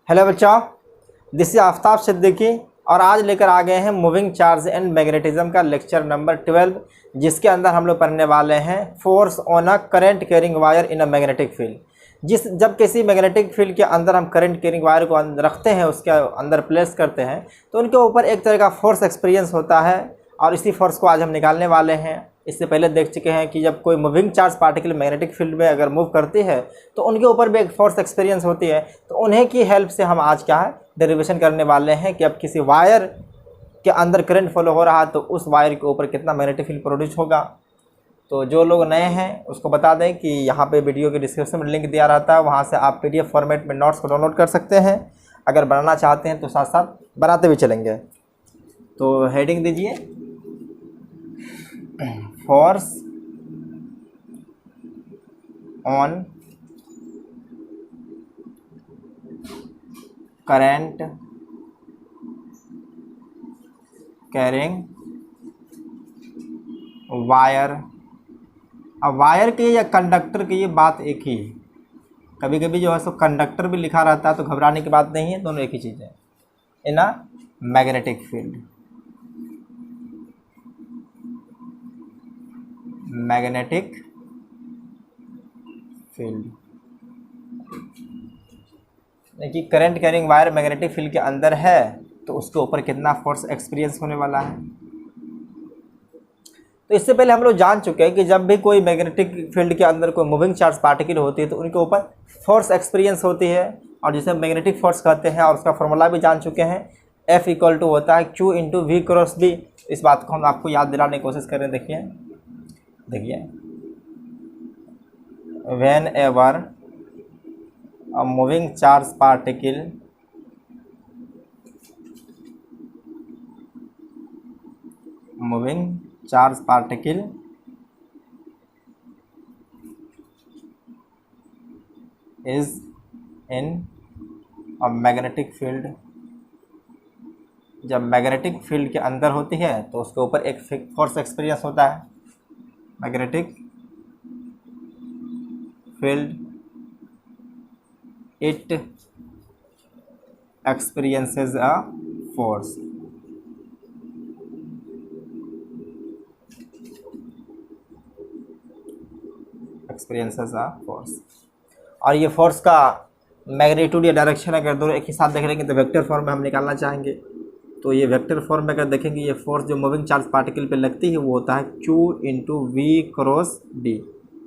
Hello बच्चों, this is Aftab Siddiqui और आज लेकर आ गए हैं मूविंग चार्ज एंड मैग्नेटिज्म का लेक्चर नंबर 12, जिसके अंदर हम लोग पढ़ने वाले हैं force on a current carrying wire in a magnetic field. जब किसी मैग्नेटिक फील्ड के अंदर हम करंट कैरिंग वायर को रखते हैं, उसके अंदर प्लेस करते हैं, तो उनके ऊपर एक तरह का फोर्स एक्सपीरियंस होता है और इसी फोर्स को आज हम निकालने वाले हैं। इससे पहले देख चुके हैं कि जब कोई moving charge particle magnetic field में अगर मूव करती है तो उनके ऊपर भी एक फोर्स एक्सपीरियंस होती है। तो उन्हीं की हेल्प से हम आज क्या है डेरिवेशन करने वाले हैं कि अब किसी वायर के अंदर करंट फॉलो हो रहा है तो उस वायर के ऊपर कितना मैग्नेटिक फील्ड प्रोड्यूस होगा। तो जो लोग नए हैं उसको बता दें कि यहाँ पे वीडियो के डिस्क्रिप्शन में लिंक दिया रहता है, वहाँ से आप PDF फॉर्मेट में नोट्स को डाउनलोड कर सकते हैं। अगर बनाना चाहते हैं तो साथ साथ बनाते भी चलेंगे। तो हेडिंग दीजिए force on current carrying wire. अब वायर के या कंडक्टर की ये बात एक ही है। कभी कभी जो है सो कंडक्टर भी लिखा रहता है, तो घबराने की बात नहीं है, दोनों एक ही चीज़ है। In a magnetic field, magnetic field देखिए, current carrying wire magnetic field के अंदर है तो उसके ऊपर कितना फोर्स एक्सपीरियंस होने वाला है। तो इससे पहले हम लोग जान चुके हैं कि जब भी कोई मैग्नेटिक फील्ड के अंदर कोई मूविंग चार्ज पार्टिकल होती है तो उनके ऊपर फोर्स एक्सपीरियंस होती है और जिसे मैग्नेटिक फोर्स कहते हैं, और उसका फॉर्मूला भी जान चुके हैं। F इक्वल टू होता है Q into V cross B। इस बात को हम आपको याद दिलाने की कोशिश करें। देखिए when ever a moving charge particle is in a magnetic field, जब मैग्नेटिक फील्ड के अंदर होती है तो उसके ऊपर एक फोर्स एक्सपीरियंस होता है। Magnetic field it experiences a force. और ये फोर्स का मैग्नीट्यूड या डायरेक्शन अगर दोनों एक ही साथ देख लेंगे तो वेक्टर फॉर्म में हम निकालना चाहेंगे। तो ये वेक्टर फॉर्म में अगर देखेंगे, ये फोर्स जो मूविंग चार्ज पार्टिकल पे लगती है वो होता है Q into V cross D।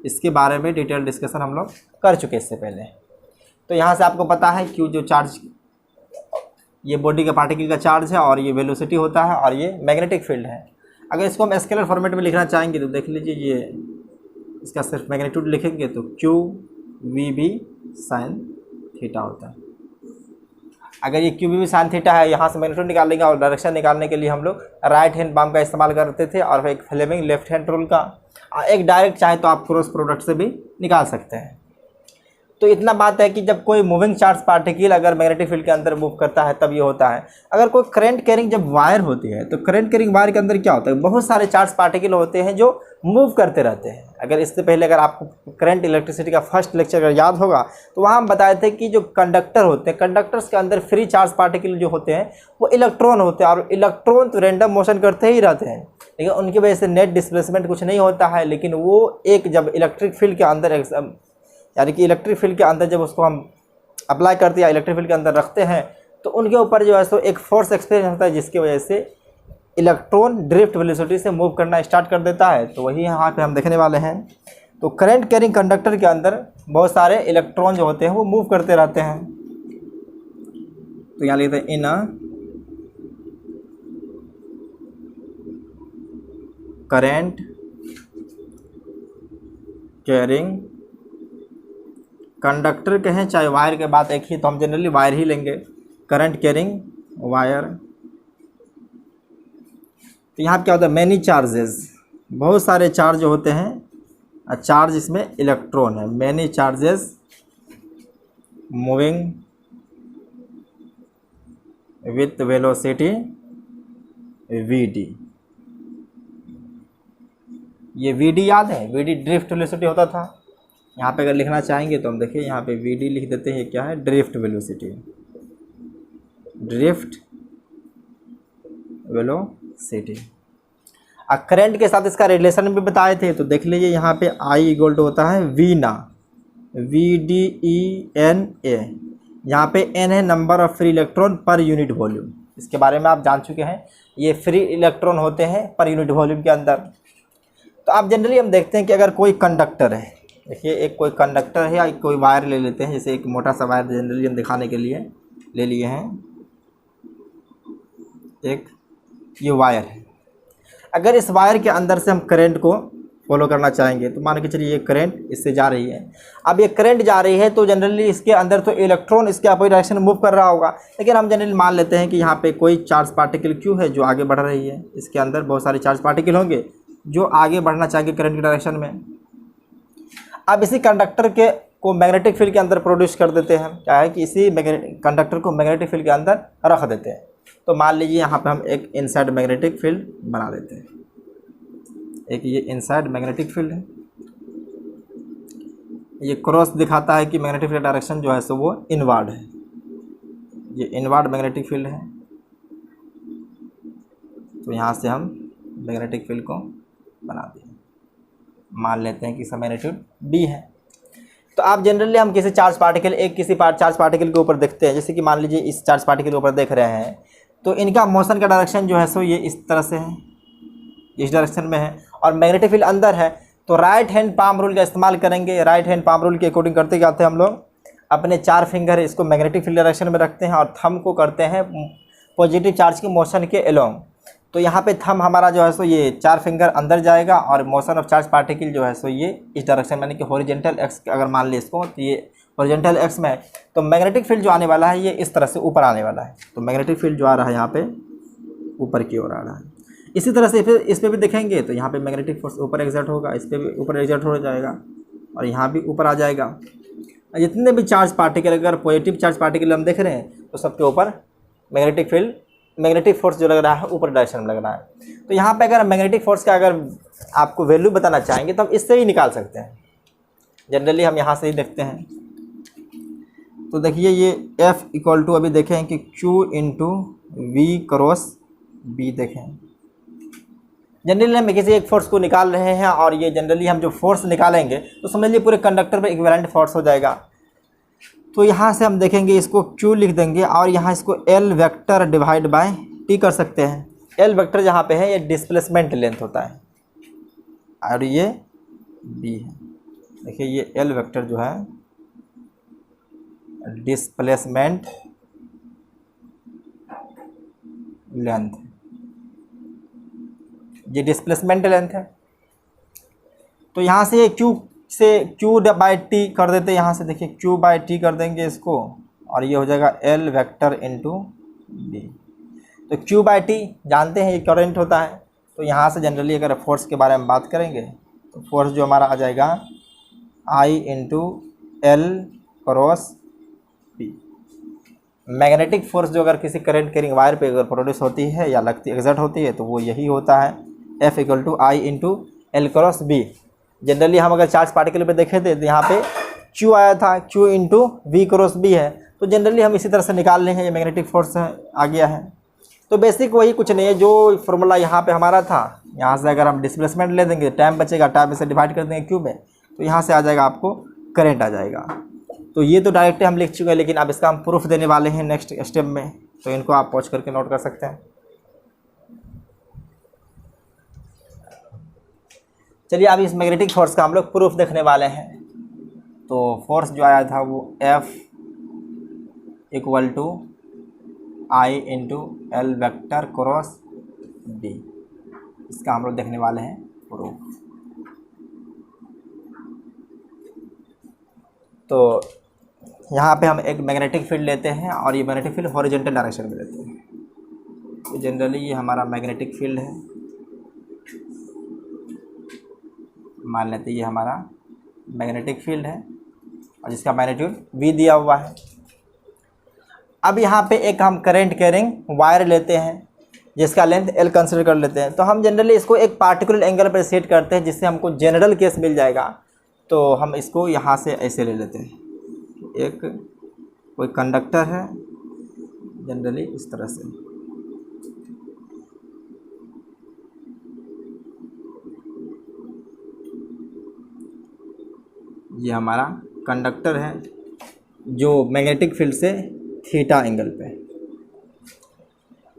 इसके बारे में डिटेल डिस्कशन हम लोग कर चुके इससे पहले। तो यहाँ से आपको पता है Q जो चार्ज ये बॉडी का पार्टिकल का चार्ज है और ये वेलोसिटी होता है और ये मैग्नेटिक फील्ड है। अगर इसको हम स्केलर फॉर्मेट में लिखना चाहेंगे तो देख लीजिए, ये इसका सिर्फ मैग्नीट्यूड लिखेंगे तो Q V B sine theta होता है। अगर ये Q V B sine theta है, यहाँ से मैग्नीट्यूड निकाल लेंगे और डायरेक्शन निकालने के लिए हम लोग राइट हैंड बाम का इस्तेमाल करते थे और एक फ्लेमिंग लेफ्ट हैंड रूल का, एक डायरेक्ट चाहे तो आप क्रॉस प्रोडक्ट से भी निकाल सकते हैं। तो इतना बात है कि जब कोई मूविंग चार्ज पार्टिकल अगर मैग्नेटिक फील्ड के अंदर मूव करता है तब ये होता है। अगर कोई करंट कैरिंग जब वायर होती है तो करंट कैरिंग वायर के अंदर क्या होता है, बहुत सारे चार्ज पार्टिकल होते हैं जो मूव करते रहते हैं। अगर इससे पहले अगर आपको करंट इलेक्ट्रिसिटी का फर्स्ट लेक्चर अगर याद होगा तो वहाँ हम बताए थे कि जो कंडक्टर होते हैं, कंडक्टर्स के अंदर फ्री चार्ज पार्टिकल जो होते हैं वो इलेक्ट्रॉन होते हैं और इलेक्ट्रॉन तो रैंडम मोशन करते ही रहते हैं, लेकिन उनकी वजह से नेट डिस्प्लेसमेंट कुछ नहीं होता है। लेकिन वो एक जब इलेक्ट्रिक फील्ड के अंदर यानी कि इलेक्ट्रिक फील्ड के अंदर जब उसको हम अप्लाई करते हैं या इलेक्ट्रिक फील्ड के अंदर रखते हैं तो उनके ऊपर जो है सो एक फोर्स एक्सपीरियंस होता है, जिसकी वजह से इलेक्ट्रॉन ड्रिफ्ट वेलोसिटी से मूव करना स्टार्ट कर देता है। तो वही यहाँ पे हम देखने वाले हैं। तो करंट कैरिंग कंडक्टर के अंदर बहुत सारे इलेक्ट्रॉन जो होते हैं वो मूव करते रहते हैं। तो यहाँ लिखते हैं इन अ करंट कैरिंग कंडक्टर कहें चाहे वायर के बात एक ही, तो हम जनरली वायर ही लेंगे, करंट कैरिंग वायर। तो यहाँ क्या होता है, मैनी चार्जेस, बहुत सारे चार्ज होते हैं। चार्ज इसमें इलेक्ट्रॉन है। Many charges moving with velocity VD। ये VD याद है, VD ड्रिफ्ट वेलोसिटी होता था। यहाँ पे अगर लिखना चाहेंगे तो हम देखिए यहाँ पे VD लिख देते हैं, क्या है drift velocity. Drift velocity. Current के साथ इसका रिलेशन भी बताए थे, तो देख लीजिए यहाँ पे आई इक्वल टू होता है वी ना, VDENA। यहाँ पे n है number of free electron per unit volume, इसके बारे में आप जान चुके हैं। ये फ्री इलेक्ट्रॉन होते हैं पर यूनिट वॉल्यूम के अंदर। तो आप जनरली हम देखते हैं कि अगर कोई कंडक्टर है, देखिए एक कोई कंडक्टर है या कोई वायर ले लेते हैं, जैसे एक मोटा सा वायर जनरली हम दिखाने के लिए ले लिए हैं, एक ये वायर है। अगर इस वायर के अंदर से हम करंट को फॉलो करना चाहेंगे तो मान के चलिए ये करंट इससे जा रही है। अब ये करंट जा रही है तो जनरली इसके अंदर तो इलेक्ट्रॉन इसके अपोजिट डायरेक्शन में मूव कर रहा होगा, लेकिन हम जनरली मान लेते हैं कि यहाँ पे कोई चार्ज पार्टिकल क्यू है जो आगे बढ़ रही है। इसके अंदर बहुत सारे चार्ज पार्टिकल होंगे जो आगे बढ़ना चाहेंगे करंट की डायरेक्शन में। अब इसी कंडक्टर के को मैग्नेटिक फील्ड के अंदर प्रोड्यूस कर देते हैं। क्या है कि इसी कंडक्टर को मैग्नेटिक फील्ड के अंदर रख देते हैं। तो मान लीजिए यहाँ पे हम एक इनसाइड मैग्नेटिक फील्ड बना देते हैं, एक ये इनसाइड मैग्नेटिक फील्ड है। ये क्रॉस दिखाता है कि मैग्नेटिक फील्ड डायरेक्शन जो है सो वो इनवर्ड है, ये इनवर्ड मैग्नेटिक फील्ड है। तो यहाँ से हम मैग्नेटिक फील्ड को बना दिए, मान लेते हैं कि इसका मैग्नीट्यूड B है। तो आप जनरली हम किसी चार्ज पार्टिकल चार्ज पार्टिकल के ऊपर देखते हैं, जैसे कि मान लीजिए इस चार्ज पार्टिकल के ऊपर देख रहे हैं, तो इनका मोशन का डायरेक्शन जो है सो ये इस तरह से है, इस डायरेक्शन में है, और मैग्नेटिक फील्ड अंदर है। तो राइट हैंड पाम रूल का इस्तेमाल करेंगे। राइट हैंड पाम रूल के अकॉर्डिंग करते क्या होते हैं, हम लोग अपने 4 फिंगर इसको मैग्नेटिक फील्ड डायरेक्शन में रखते हैं और थंब को करते हैं पॉजिटिव चार्ज के मोशन के अलोंग। तो यहाँ पे थंब हमारा जो है सो ये 4 फिंगर अंदर जाएगा और मोशन ऑफ चार्ज पार्टिकल जो है सो ये इस डायरेक्शन में, यानी कि हॉरिजॉन्टल एक्स अगर मान ले इसको, तो ये हॉरिजॉन्टल एक्स में है। तो मैग्नेटिक फील्ड जो आने वाला है ये इस तरह से ऊपर आने वाला है। तो मैग्नेटिक फील्ड जो आ रहा है यहाँ पे ऊपर की ओर आ रहा है। इसी तरह से फिर इस पर भी देखेंगे तो यहाँ पे मैग्नेटिक फोर्स ऊपर एग्जर्ट होगा, इस पर भी ऊपर एग्जर्ट हो जाएगा और यहाँ भी ऊपर आ जाएगा। जितने भी चार्ज पार्टिकल, अगर पॉजिटिव चार्ज पार्टिकल हम देख रहे हैं तो सबके ऊपर मैग्नेटिक फील्ड, मैग्नेटिक फोर्स जो लग रहा है ऊपर डायरेक्शन में लग रहा है। तो यहाँ पे अगर मैग्नेटिक फोर्स का अगर आपको वैल्यू बताना चाहेंगे तो हम इससे ही निकाल सकते हैं। जनरली हम यहाँ से ही देखते हैं। तो देखिए ये F इक्वल टू अभी देखें कि Q into V cross B देखें। जनरली हम किसी एक फोर्स को निकाल रहे हैं और ये जनरली हम जो फोर्स निकालेंगे तो समझ लीजिए पूरे कंडक्टर पे इक्विवेलेंट फोर्स हो जाएगा। तो यहाँ से हम देखेंगे इसको Q लिख देंगे और यहाँ इसको L vector divide by T कर सकते हैं। L वेक्टर जहाँ पे है ये डिस्प्लेसमेंट लेंथ होता है और ये B है। देखिए ये L वेक्टर जो है डिस्प्लेसमेंट लेंथ, ये डिस्प्लेसमेंट लेंथ है। तो यहाँ से Q बाई T कर देते हैं। यहाँ से देखिए Q बाई T कर देंगे इसको और ये हो जाएगा L वेक्टर इंटू B। तो Q बाई T जानते हैं ये करंट होता है। तो यहाँ से जनरली अगर फोर्स के बारे में बात करेंगे तो फोर्स जो हमारा आ जाएगा I into L cross P। Magnetic force जो अगर किसी करंट कैरिंग वायर पे अगर प्रोड्यूस होती है या लगती एग्जर्ट होती है तो वो यही होता है, F equal to I into L cross B। Generally हम अगर चार्ज पार्टिकल पे देखे थे तो यहाँ पे Q आया था, Q into V cross B है। तो जनरली हम इसी तरह से निकाल रहे हैं, ये मैग्नेटिक फोर्स आ गया है। तो बेसिक वही कुछ नहीं है जो फॉर्मूला यहाँ पे हमारा था। यहाँ से अगर हम डिस्प्लेसमेंट ले देंगे, टाइम बचेगा, टाइम से डिवाइड कर देंगे Q में, तो यहाँ से आ जाएगा आपको करंट आ जाएगा। तो ये तो डायरेक्ट हम लिख चुके हैं, लेकिन अब इसका हम प्रूफ देने वाले हैं नेक्स्ट स्टेप में, तो इनको आप पॉज करके नोट कर सकते हैं। चलिए अब इस मैग्नेटिक फोर्स का हम लोग प्रूफ देखने वाले हैं। तो फोर्स जो आया था वो F equal to I into L vector cross B, इसका हम लोग देखने वाले हैं प्रूफ। तो यहाँ पे हम एक मैग्नेटिक फील्ड लेते हैं और ये मैग्नेटिक फील्ड हॉरिजॉन्टल डायरेक्शन में लेते हैं। तो जनरली ये हमारा मैग्नेटिक फील्ड है, मान लेते हैं ये हमारा मैग्नेटिक फील्ड है और जिसका मैग्नीट्यूड V दिया हुआ है। अब यहाँ पे एक हम करंट कैरिंग वायर लेते हैं जिसका लेंथ L कंसिडर कर लेते हैं। तो हम जनरली इसको एक पार्टिकुलर एंगल पर सेट करते हैं जिससे हमको जनरल केस मिल जाएगा। तो हम इसको यहाँ से ऐसे ले लेते हैं। एक कोई कंडक्टर है जनरली इस तरह से। ये हमारा कंडक्टर है जो मैग्नेटिक फील्ड से थीटा एंगल पे,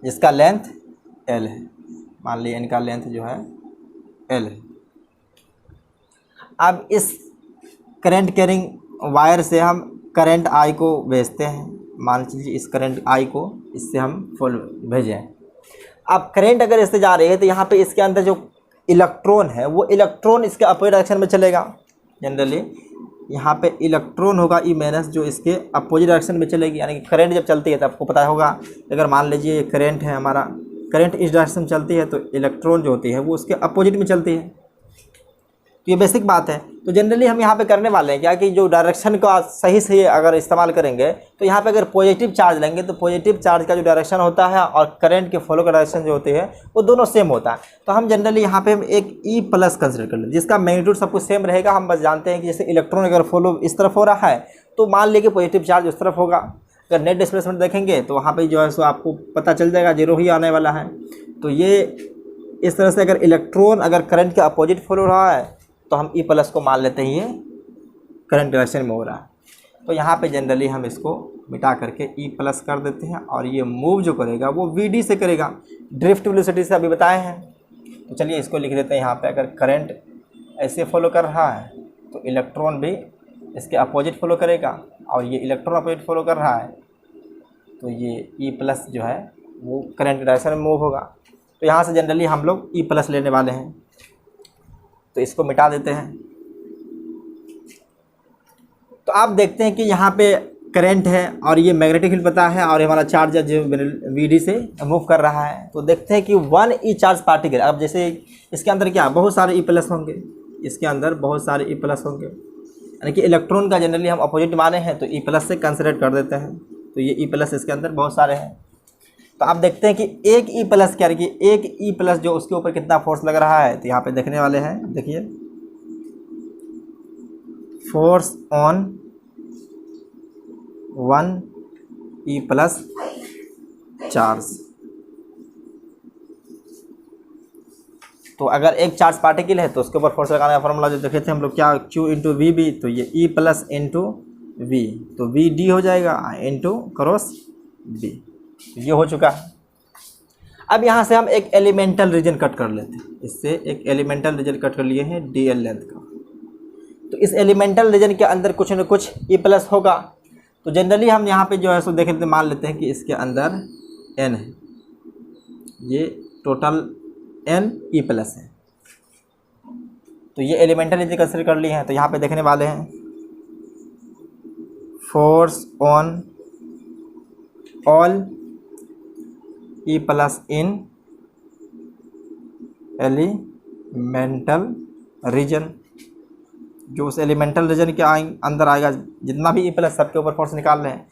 जिसका लेंथ L है। मान लीजिए इनका लेंथ जो है L है। अब इस करंट कैरिंग वायर से हम करंट I को भेजते हैं। मान लीजिए इस करंट I को इससे हम फुल भेजें। अब करंट अगर इससे जा रही है तो यहाँ पे इसके अंदर जो इलेक्ट्रॉन है वो इलेक्ट्रॉन इसके अपोजिट डायरेक्शन में चलेगा। जनरली यहाँ पे इलेक्ट्रॉन होगा ई माइनस जो इसके अपोजिट डायरेक्शन में चलेगी। यानी कि करंट जब चलती है तो आपको पता होगा, अगर मान लीजिए ये करंट है हमारा, करंट इस डायरेक्शन में चलती है तो इलेक्ट्रॉन जो होती है वो उसके अपोजिट में चलती है। तो ये बेसिक बात है। तो जनरली हम यहाँ पे करने वाले हैं क्या कि जो डायरेक्शन का सही से अगर इस्तेमाल करेंगे तो यहाँ पे अगर पॉजिटिव चार्ज लेंगे तो पॉजिटिव चार्ज का जो डायरेक्शन होता है और करंट के फ्लो का डायरेक्शन जो होती है वो दोनों सेम होता है। तो हम जनरली यहाँ पे हम एक E प्लस कंसिडर कर लेते हैं जिसका मैग्नीट्यूड सब कुछ सेम रहेगा। हम बस जानते हैं कि जैसे इलेक्ट्रॉन अगर फ्लो इस तरफ हो रहा है तो मान लीजिए पॉजिटिव चार्ज उस तरफ होगा। अगर नेट डिस्प्लेसमेंट देखेंगे तो वहाँ पर जो है सो आपको पता चल जाएगा 0 ही आने वाला है। तो ये इस तरह से अगर इलेक्ट्रॉन अगर करंट के अपोजिट फ्लो हो रहा है तो हम E प्लस को मान लेते हैं ये करंट डायरेक्शन में हो रहा है। तो यहाँ पे जनरली हम इसको मिटा करके E प्लस कर देते हैं और ये मूव जो करेगा वो VD से करेगा, ड्रिफ्ट वेलोसिटी से अभी बताए हैं। तो चलिए इसको लिख देते हैं यहाँ पे। अगर करंट ऐसे फॉलो कर रहा है तो इलेक्ट्रॉन भी इसके अपोजिट फॉलो करेगा और ये इलेक्ट्रॉन अपोजिट फॉलो कर रहा है तो ये E प्लस जो है वो करंट डायरेक्शन में मूव होगा। तो यहाँ से जनरली हम लोग E प्लस लेने वाले हैं। तो इसको मिटा देते हैं। तो आप देखते हैं कि यहाँ पे करंट है और ये मैग्नेटिक फील्ड पता है और हमारा चार्ज जो VD से मूव कर रहा है। तो देखते हैं कि 1 E चार्ज पार्टिकल, अब जैसे इसके अंदर क्या बहुत सारे E प्लस होंगे, इसके अंदर बहुत सारे E प्लस होंगे, यानी कि इलेक्ट्रॉन का जनरली हम अपोजिट माने हैं तो E प्लस से कंसिडर कर देते हैं। तो ये E प्लस इसके अंदर बहुत सारे हैं। तो आप देखते हैं कि एक E प्लस क्या कि एक E प्लस जो उसके ऊपर कितना फोर्स लग रहा है। तो यहाँ पे देखने वाले हैं, देखिए force on 1 E plus charge. तो अगर एक चार्ज पार्टिकल है तो उसके ऊपर फोर्स लगाने का फॉर्मूला जो देखे थे हम लोग क्या, Q इंटू वी बी। तो ये E प्लस इंटू वी, तो वी डी हो जाएगा इंटू क्रॉस बी। ये हो चुका है। अब यहाँ से हम एक एलिमेंटल रीजन कट कर लेते हैं। इससे एक एलिमेंटल रीजन कट कर लिए हैं DL लेंथ का। तो इस एलिमेंटल रीजन के अंदर कुछ न कुछ E प्लस होगा। तो जनरली हम यहाँ पे जो है सो देख लेते, मान लेते हैं कि इसके अंदर N है, ये टोटल N E प्लस है। तो ये एलिमेंटल रीजन कंसिडर कर लिए हैं। तो यहाँ पे देखने वाले हैं force on all E plus in elemental region. जो उस एलिमेंटल रीजन के अंदर आएगा जितना भी E प्लस सबके ऊपर फोर्स निकाल रहे हैं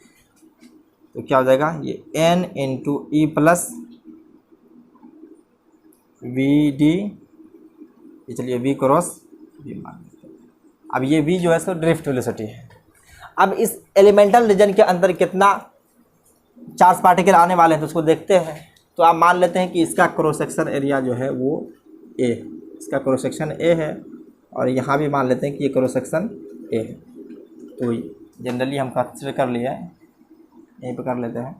तो क्या हो जाएगा, ये N into E plus V D, चलिए V क्रॉस V मान लेते हैं। अब ये V जो है सो ड्रिफ्ट वेलोसिटी है। अब इस एलिमेंटल रीजन के अंदर कितना चार्ज पार्टिकल आने वाले हैं तो उसको देखते हैं। तो आप मान लेते हैं कि इसका क्रॉस सेक्शन एरिया जो है वो A, इसका क्रॉस सेक्शन A है और यहाँ भी मान लेते हैं कि ये क्रॉस सेक्शन A है। तो जनरली हम कंसिडर कर लिया है, यहीं पर कर लेते हैं।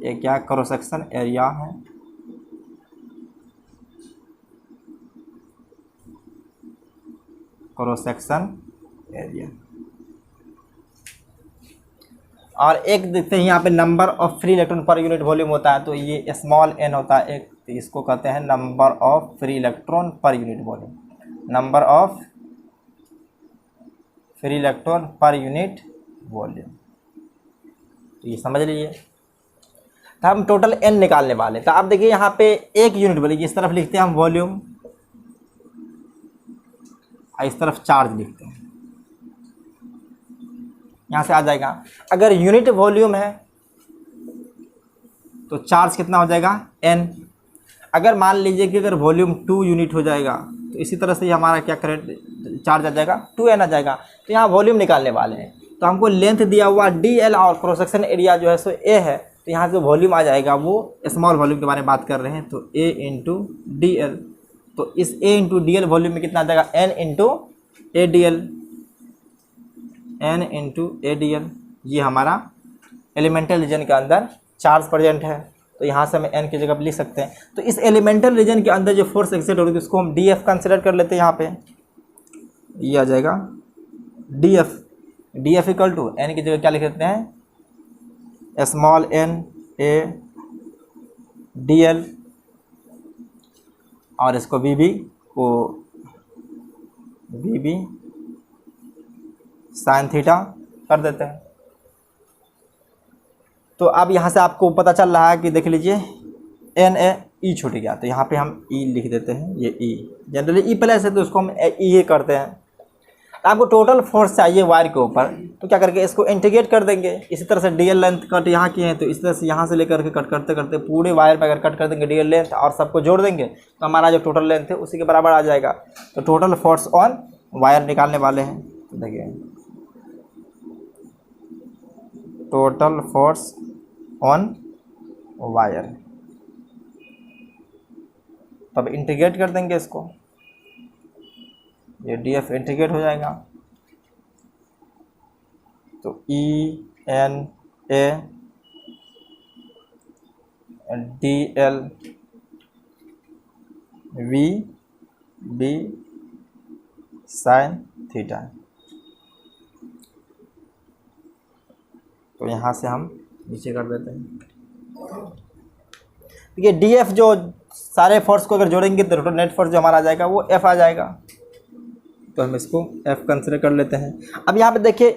ये क्या क्रॉस सेक्शन एरिया है, क्रॉस सेक्शन एरिया। और एक देखते हैं यहाँ पे number of free electron per unit volume होता है। तो ये स्मॉल n होता है एक, तो इसको कहते हैं number of free electron per unit volume, number of free electron per unit volume. तो ये समझ लीजिए। तो हम टोटल n निकालने वाले। तो आप देखिए यहाँ पे एक यूनिट बोलिए, इस तरफ लिखते हैं हम वॉल्यूम और इस तरफ चार्ज लिखते हैं, यहाँ से आ जाएगा। अगर यूनिट वॉल्यूम है तो चार्ज कितना हो जाएगा n। अगर मान लीजिए कि अगर वॉल्यूम 2 यूनिट हो जाएगा तो इसी तरह से ही हमारा क्या करंट चार्ज आ जाएगा 2n आ जाएगा। तो यहाँ वॉल्यूम निकालने वाले हैं। तो हमको लेंथ दिया हुआ DL और क्रॉस सेक्शन एरिया जो है सो A है। तो यहाँ जो वॉल्यूम आ जाएगा वो स्मॉल वॉल्यूम के बारे में बात कर रहे हैं, तो A इंटू डी एल। तो इस A into D L volume में कितना आ जाएगा, N into A D L, N into A D L. ये हमारा एलिमेंटल रीजन के अंदर चार्ज प्रेजेंट है, तो यहाँ से हम N की जगह पर लिख सकते हैं। तो इस एलिमेंटल रीजन के अंदर जो फोर्स एक्सर्ट हो रही है उसको हम DF कंसिडर कर लेते हैं। यहाँ पे ये आ जाएगा DF इक्वल टू N की जगह क्या लिख देते हैं, small n A D L, और इसको VB को VB साइन थीटा कर देते हैं। तो अब यहाँ से आपको पता चल रहा है कि देख लीजिए NA E छूट गया, तो यहाँ पे हम E लिख देते हैं। ये E जनरली E प्लस है तो उसको हम E करते हैं। आपको टोटल फोर्स चाहिए वायर के ऊपर, तो क्या करके इसको इंटीग्रेट कर देंगे। इसी तरह से DL लेंथ कट यहाँ की है, तो इस तरह से यहाँ से लेकर के कट करते करते पूरे वायर पे अगर कट कर देंगे DL लेंथ और सबको जोड़ देंगे तो हमारा जो टोटल लेंथ है उसी के बराबर आ जाएगा। तो टोटल फोर्स ऑन वायर निकालने वाले हैं, तो देखिए टोटल फोर्स ऑन वायर, तब इंटीग्रेट कर देंगे इसको, ये DF इंटीग्रेट हो जाएगा। तो ENA DL VB sine theta. तो यहाँ से हम नीचे कर देते हैं। देखिए DF जो सारे फोर्स को अगर जोड़ेंगे तो टोटल नेट फोर्स जो हमारा आ जाएगा वो F आ जाएगा, तो हम इसको F कंसिडर कर लेते हैं। अब यहाँ पे देखिए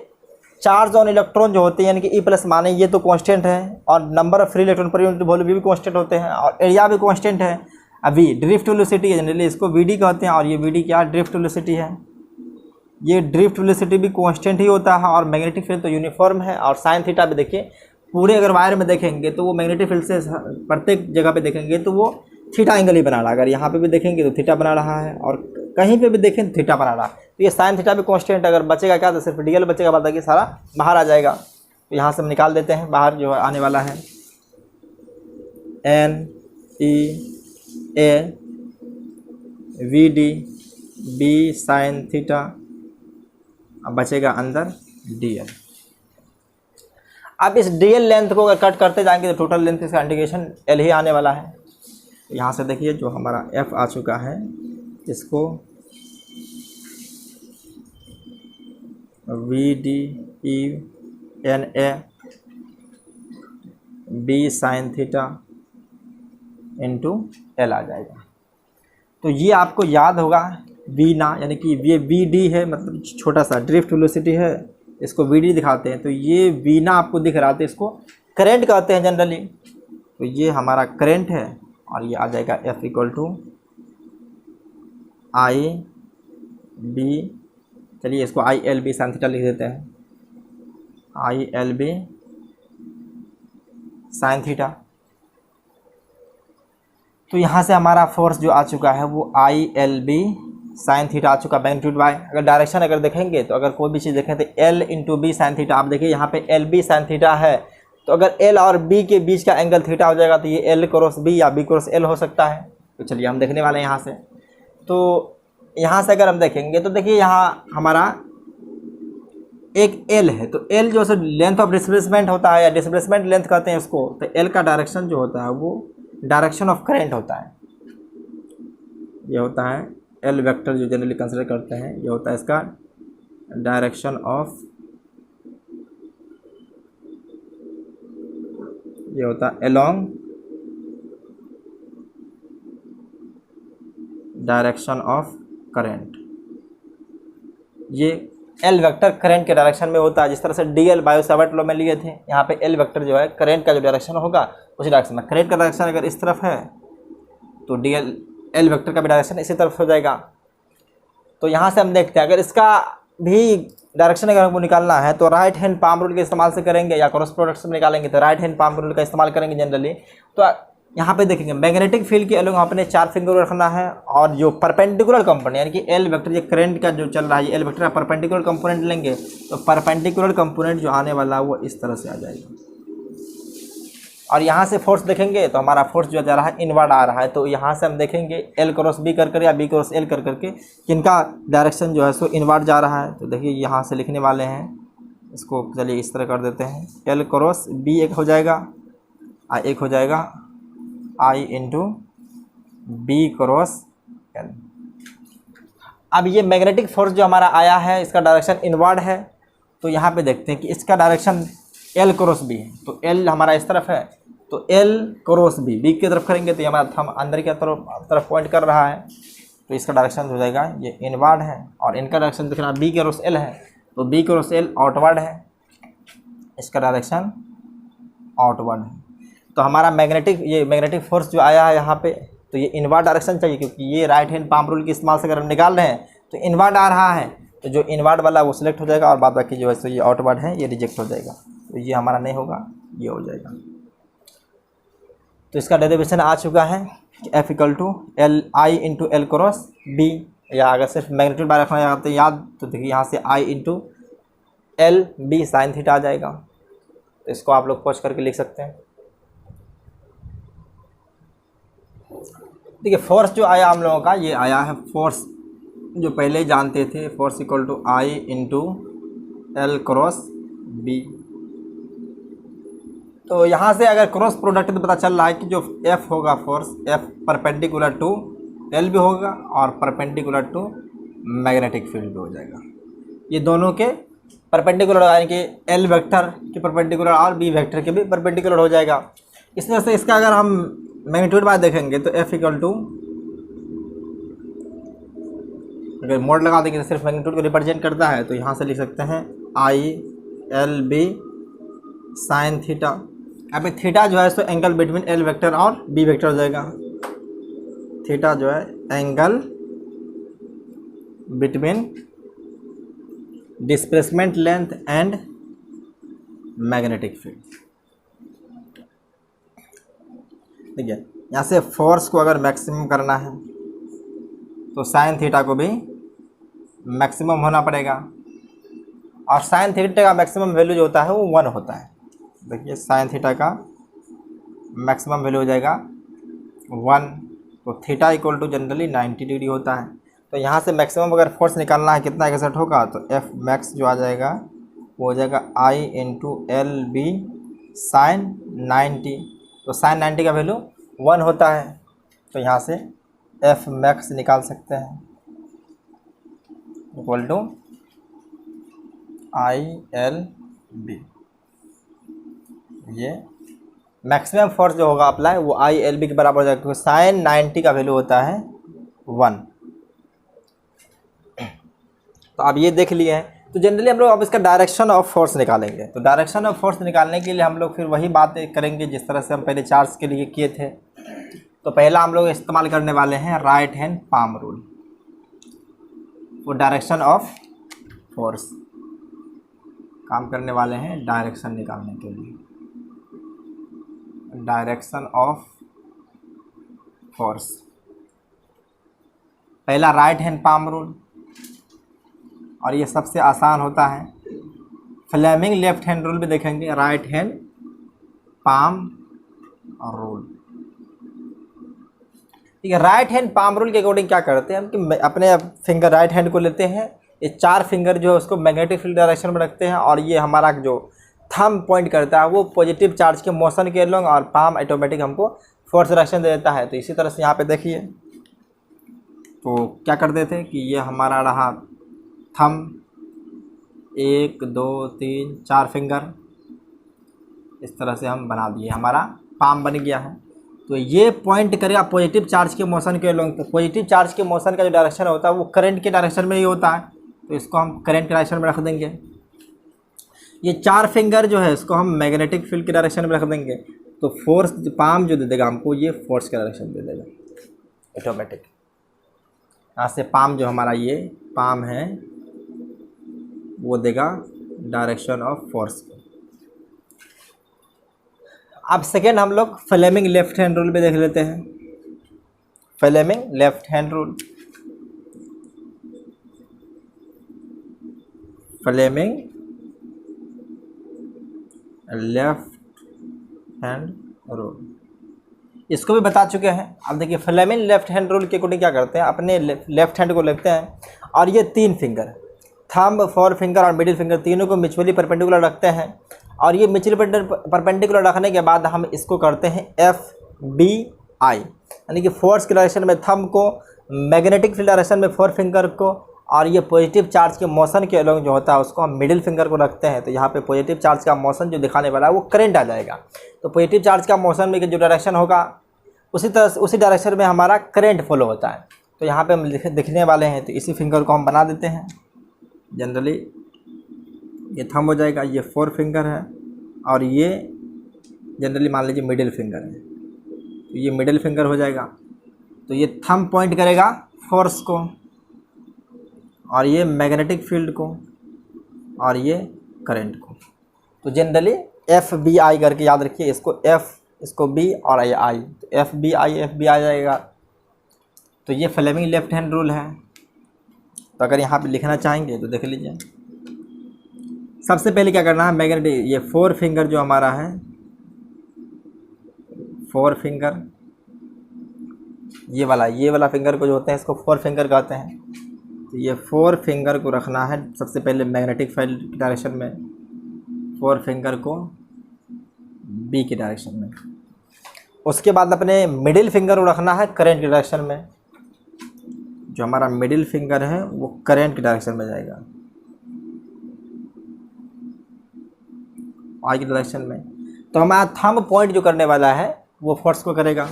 चार्ज ऑन इलेक्ट्रॉन जो होते हैं यानी कि E प्लस माने ये तो कांस्टेंट है, और number of free electron per unit volume भी कांस्टेंट होते हैं, और एरिया भी कांस्टेंट है। अभी ड्रिफ्ट वेलोसिटी है, जनरली इसको VD कहते हैं, और ये VD क्या ड्रिफ्ट वेलोसिटी है। ये ड्रिफ्ट वेलोसिटी भी कांस्टेंट ही होता है, और मैग्नेटिक फील्ड तो यूनिफॉर्म है। और साइन थीटा भी देखिए पूरे अगर वायर में देखेंगे तो वो मैग्नेटिक फील्ड से प्रत्येक जगह पे देखेंगे तो वो थीटा एंगल ही बना रहा है। अगर यहाँ पे भी देखेंगे तो थीटा बना रहा है, और कहीं पे भी देखें तो थीटा बना रहा है। तो ये साइन थीटा भी कांस्टेंट, अगर बचेगा क्या तो सिर्फ DL बचेगा, बाद बाकी सारा बाहर आ जाएगा। तो यहाँ से हम निकाल देते हैं बाहर जो आने वाला है NEA VD B sign theta, अब बचेगा अंदर DL। अब इस DL लेंथ को अगर कट करते जाएंगे तो टोटल लेंथ इसका इंटीग्रेशन L ही आने वाला है। तो यहाँ से देखिए जो हमारा F आ चुका है इसको VDENA B sine theta into L आ जाएगा। तो ये आपको याद होगा V ना, यानी कि ये VD है, मतलब छोटा सा ड्रिफ्ट वेलोसिटी है, इसको VD दिखाते हैं। तो ये V ना आपको दिख रहा था, इसको करंट कहते हैं जनरली। तो ये हमारा करंट है, और ये आ जाएगा F इक्वल टू IB, चलिए इसको ILB साइन थीटा लिख देते हैं, ILB साइन थीटा। तो यहाँ से हमारा फोर्स जो आ चुका है वो ILB साइन थीटा आ चुका, मैग्नीट्यूड बाय। अगर डायरेक्शन अगर देखेंगे तो अगर कोई भी चीज़ देखें तो L into B sine theta. आप देखिए यहाँ पे LB साइन थीटा है, तो अगर L और B के बीच का एंगल थीटा हो जाएगा तो ये L क्रॉस B या B क्रॉस L हो सकता है। तो चलिए हम देखने वाले हैं यहाँ से। तो यहाँ से अगर हम देखेंगे तो देखिए यहाँ हमारा एक L है, तो L जो है लेंथ ऑफ डिस्प्लेसमेंट होता है, या डिस्प्लेसमेंट लेंथ कहते हैं इसको। तो L का डायरेक्शन जो होता है वो डायरेक्शन ऑफ करंट होता है। ये होता है L वेक्टर जो जनरली कंसिडर करते हैं, ये होता है इसका डायरेक्शन ऑफ, ये होता है अलोंग डायरेक्शन ऑफ करंट। ये L वेक्टर करंट के डायरेक्शन में होता है। जिस तरह से DL बायो-सावर्ट लॉ में लिए थे, यहाँ पे L वेक्टर जो है करंट का जो डायरेक्शन होगा उसी डायरेक्शन में। करंट का डायरेक्शन अगर इस तरफ है तो L वेक्टर का भी डायरेक्शन इसी तरफ हो जाएगा। तो यहाँ से हम देखते हैं अगर इसका भी डायरेक्शन अगर हमको निकालना है तो राइट हैंड पाम रूल के इस्तेमाल से करेंगे, या क्रॉस प्रोडक्ट में निकालेंगे तो राइट हैंड पाम रूल का इस्तेमाल करेंगे जनरली। तो यहाँ पे देखेंगे मैग्नेटिक फील्ड के अलोंग अपने 4 फिंगर रखना है, और जो परपेंडिकुलर कंपोनेंट यानी कि L वेक्टर ये करंट का जो चल रहा है L वेक्टर का परपेंडिकुलर कंपोनेंट लेंगे, तो परपेंडिकुलर कंपोनेंट जो आने वाला है वो इस तरह से आ जाएगा। और यहाँ से फोर्स देखेंगे तो हमारा फोर्स जो जा रहा है इनवर्ड आ रहा है, तो यहाँ से हम देखेंगे एल क्रॉस बी कर या बी क्रॉस एल कर करके किनका डायरेक्शन जो है सो इनवर्ड जा रहा है। तो देखिए यहाँ से लिखने वाले हैं इसको, चलिए इस तरह कर देते हैं, एल क्रॉस बी एक हो जाएगा, एक हो जाएगा आई इंटू बी क्रॉस एल। अब ये मैग्नेटिक फोर्स जो हमारा आया है इसका डायरेक्शन इनवर्ड है, तो यहाँ पे देखते हैं कि इसका डायरेक्शन एल क्रॉस बी है, तो एल हमारा इस तरफ है, तो एल क्रॉस बी की तरफ करेंगे तो ये हमारा थंब अंदर की तरफ पॉइंट कर रहा है, तो इसका डायरेक्शन हो जाएगा ये इनवर्ड है। और इनका डायरेक्शन देखना बी क्रॉस एल है, तो बी क्रॉस एल आउटवर्ड है, इसका डायरेक्शन आउटवर्ड है। तो हमारा मैग्नेटिक फोर्स जो आया है यहाँ पे, तो ये इनवर्ड डायरेक्शन चाहिए, क्योंकि ये राइट हैंड पाम रूल के इस्तेमाल से अगर हम निकाल रहे हैं तो इनवर्ड आ रहा है, तो जो इनवर्ड वाला वो सिलेक्ट हो जाएगा और बाद बाकी जो है सो ये आउटवर्ड है ये रिजेक्ट हो जाएगा, तो ये हमारा नहीं होगा, ये हो जाएगा। तो इसका डेरिवेशन आ चुका है कि F equal to L I into L cross B, या अगर सिर्फ मैग्नीट्यूड बाय रखना चाहते हैं याद तो देखिए यहाँ से I into L B sine theta आ जाएगा, तो इसको आप लोग पोस्ट करके लिख सकते हैं। देखिए फोर्स जो आया हम लोगों का, ये आया है फोर्स जो पहले ही जानते थे, force equal to I into L cross B. तो यहाँ से अगर क्रॉस प्रोडक्ट तो पता चल रहा है कि जो एफ होगा force, F perpendicular to L भी होगा और परपेंडिकुलर टू मैग्नेटिक फील्ड भी हो जाएगा। ये दोनों के परपेंडिकुलर यानी कि एल वेक्टर के परपेंडिकुलर और बी वेक्टर के भी परपेंडिकुलर हो जाएगा। इस तरह से इसका अगर हम मैग्नीट्यूड बाय देखेंगे तो एफ इक्वल टू, अगर मोड लगा देंगे तो सिर्फ मैग्नीट्यूड को रिप्रेजेंट करता है, तो यहाँ से लिख सकते हैं I L B sine theta. अब थीटा जो है so angle between L vector और बी वेक्टर हो जाएगा, थीटा जो है angle between displacement length and magnetic field. ठीक है, यहाँ से फोर्स को अगर मैक्सिमम करना है तो साइन थीटा को भी मैक्सिमम होना पड़ेगा, और साइन थीटा का मैक्सिमम वैल्यू जो होता है वो 1 होता है। देखिए साइन थीटा का मैक्सिमम वैल्यू हो जाएगा 1, तो theta equal to generally 90 degree होता है। तो यहाँ से मैक्सिमम अगर फोर्स निकालना है कितना एक्सर्ट होगा, तो एफ मैक्स जो आ जाएगा वो हो जाएगा आई इंटू एल बी साइन 90, तो साइन 90 का वैल्यू 1 होता है, तो यहाँ से एफ मैक्स निकाल सकते हैं equal to I L B. ये मैक्सिमम फोर्स जो होगा अप्लाई वो आई एल बी के बराबर हो जाएगा, क्योंकि साइन 90 का वैल्यू होता है 1। तो अब ये देख लिए हैं, तो जनरली हम लोग अब इसका डायरेक्शन ऑफ फोर्स निकालेंगे। तो डायरेक्शन ऑफ फोर्स निकालने के लिए हम लोग फिर वही बात करेंगे जिस तरह से हम पहले चार्ज के लिए किए थे। तो पहला हम लोग इस्तेमाल करने वाले हैं राइट हैंड पाम रूल, वो डायरेक्शन ऑफ फोर्स काम करने वाले हैं डायरेक्शन निकालने के लिए, डायरेक्शन ऑफ फोर्स। पहला राइट हैंड पाम रूल, और ये सबसे आसान होता है। फ्लेमिंग लेफ्ट हैंड रूल भी देखेंगे, राइट हैंड पाम रूल। ठीक है, राइट हैंड पाम रूल के अकॉर्डिंग क्या करते हैं हम कि अपने फिंगर राइट हैंड को लेते हैं, ये 4 फिंगर जो है उसको मैग्नेटिक फील्ड डायरेक्शन में रखते हैं, और ये हमारा जो थंब पॉइंट करता है वो पॉजिटिव चार्ज के मोशन के लोग, और पाम ऑटोमेटिक हमको फोर्स डायरेक्शन दे देता है। तो इसी तरह से यहाँ पे देखिए, तो क्या करते थे कि ये हमारा रहा थंब, 1 2 3 4 फिंगर, इस तरह से हम बना दिए, हमारा पाम बन गया है। तो ये पॉइंट करेगा पॉजिटिव चार्ज के मोशन के लोग, तो पॉजिटिव चार्ज के मोशन का जो डायरेक्शन होता है वो करंट के डायरेक्शन में ही होता है, तो इसको हम करंट के डायरेक्शन में रख देंगे। ये 4 फिंगर जो है इसको हम मैग्नेटिक फील्ड के डायरेक्शन में रख देंगे, तो फोर्स पाम जो दे देगा हमको ये फोर्स का डायरेक्शन दे देगा ऑटोमेटिक। यहाँ से पाम जो हमारा ये पाम है वो देगा डायरेक्शन ऑफ फोर्स को। अब सेकेंड हम लोग फ्लेमिंग लेफ्ट हैंड रूल भी देख लेते हैं। Fleming left hand rule, Fleming left hand rule इसको भी बता चुके हैं। अब देखिए फ्लेमिंग लेफ्ट हैंड रूल के अकॉर्डिंग क्या करते हैं, अपने लेफ्ट हैंड को लेते हैं और ये 3 फिंगर थंब, फोर फिंगर और मिडिल फिंगर तीनों को म्यूचुअली परपेंडिकुलर रखते हैं। और ये म्यूचुअली परपेंडिकुलर रखने के बाद हम इसको करते हैं FBI, यानी कि फोर्स की डायरेक्शन में थंब को, मैग्नेटिक फील्ड डायरेक्शन में फोर फिंगर को, और ये पॉजिटिव चार्ज के मोशन के अलोंग जो होता है उसको हम मिडिल फिंगर को रखते हैं। तो यहाँ पे पॉजिटिव चार्ज का मोशन जो दिखाने वाला है वो करंट आ जाएगा। तो पॉजिटिव चार्ज का मोशन में जो डायरेक्शन होगा उसी डायरेक्शन में हमारा करंट फॉलो होता है। तो यहाँ पे हम लिखने वाले हैं, तो इसी फिंगर को हम बना देते हैं। जनरली ये थंब हो जाएगा, ये फोर फिंगर है और ये जनरली मान लीजिए मिडिल फिंगर है, तो ये मिडिल फिंगर हो जाएगा। तो ये थंब पॉइंट करेगा फोर्स को और ये मैग्नेटिक फील्ड को और ये करंट को। तो जनरली FBI करके याद रखिए, इसको F, इसको B और ये I, तो FBI आ जाएगा। तो ये फ्लेमिंग लेफ्ट हैंड रूल है। तो अगर यहाँ पे लिखना चाहेंगे तो देख लीजिए, सबसे पहले क्या करना है, मैग्नेटिक ये फोर फिंगर जो हमारा है, फोर फिंगर ये वाला फिंगर को जो होते हैं इसको फोर फिंगर कहते हैं। तो ये फोर फिंगर को रखना है सबसे पहले मैग्नेटिक फील्ड की डायरेक्शन में, फोर फिंगर को B की डायरेक्शन में। उसके बाद अपने मिडिल फिंगर को रखना है करंट की डायरेक्शन में। जो हमारा मिडिल फिंगर है वो करंट की डायरेक्शन में जाएगा, I की डायरेक्शन में। तो हमारा थंब पॉइंट जो करने वाला है वो फोर्स को करेगा।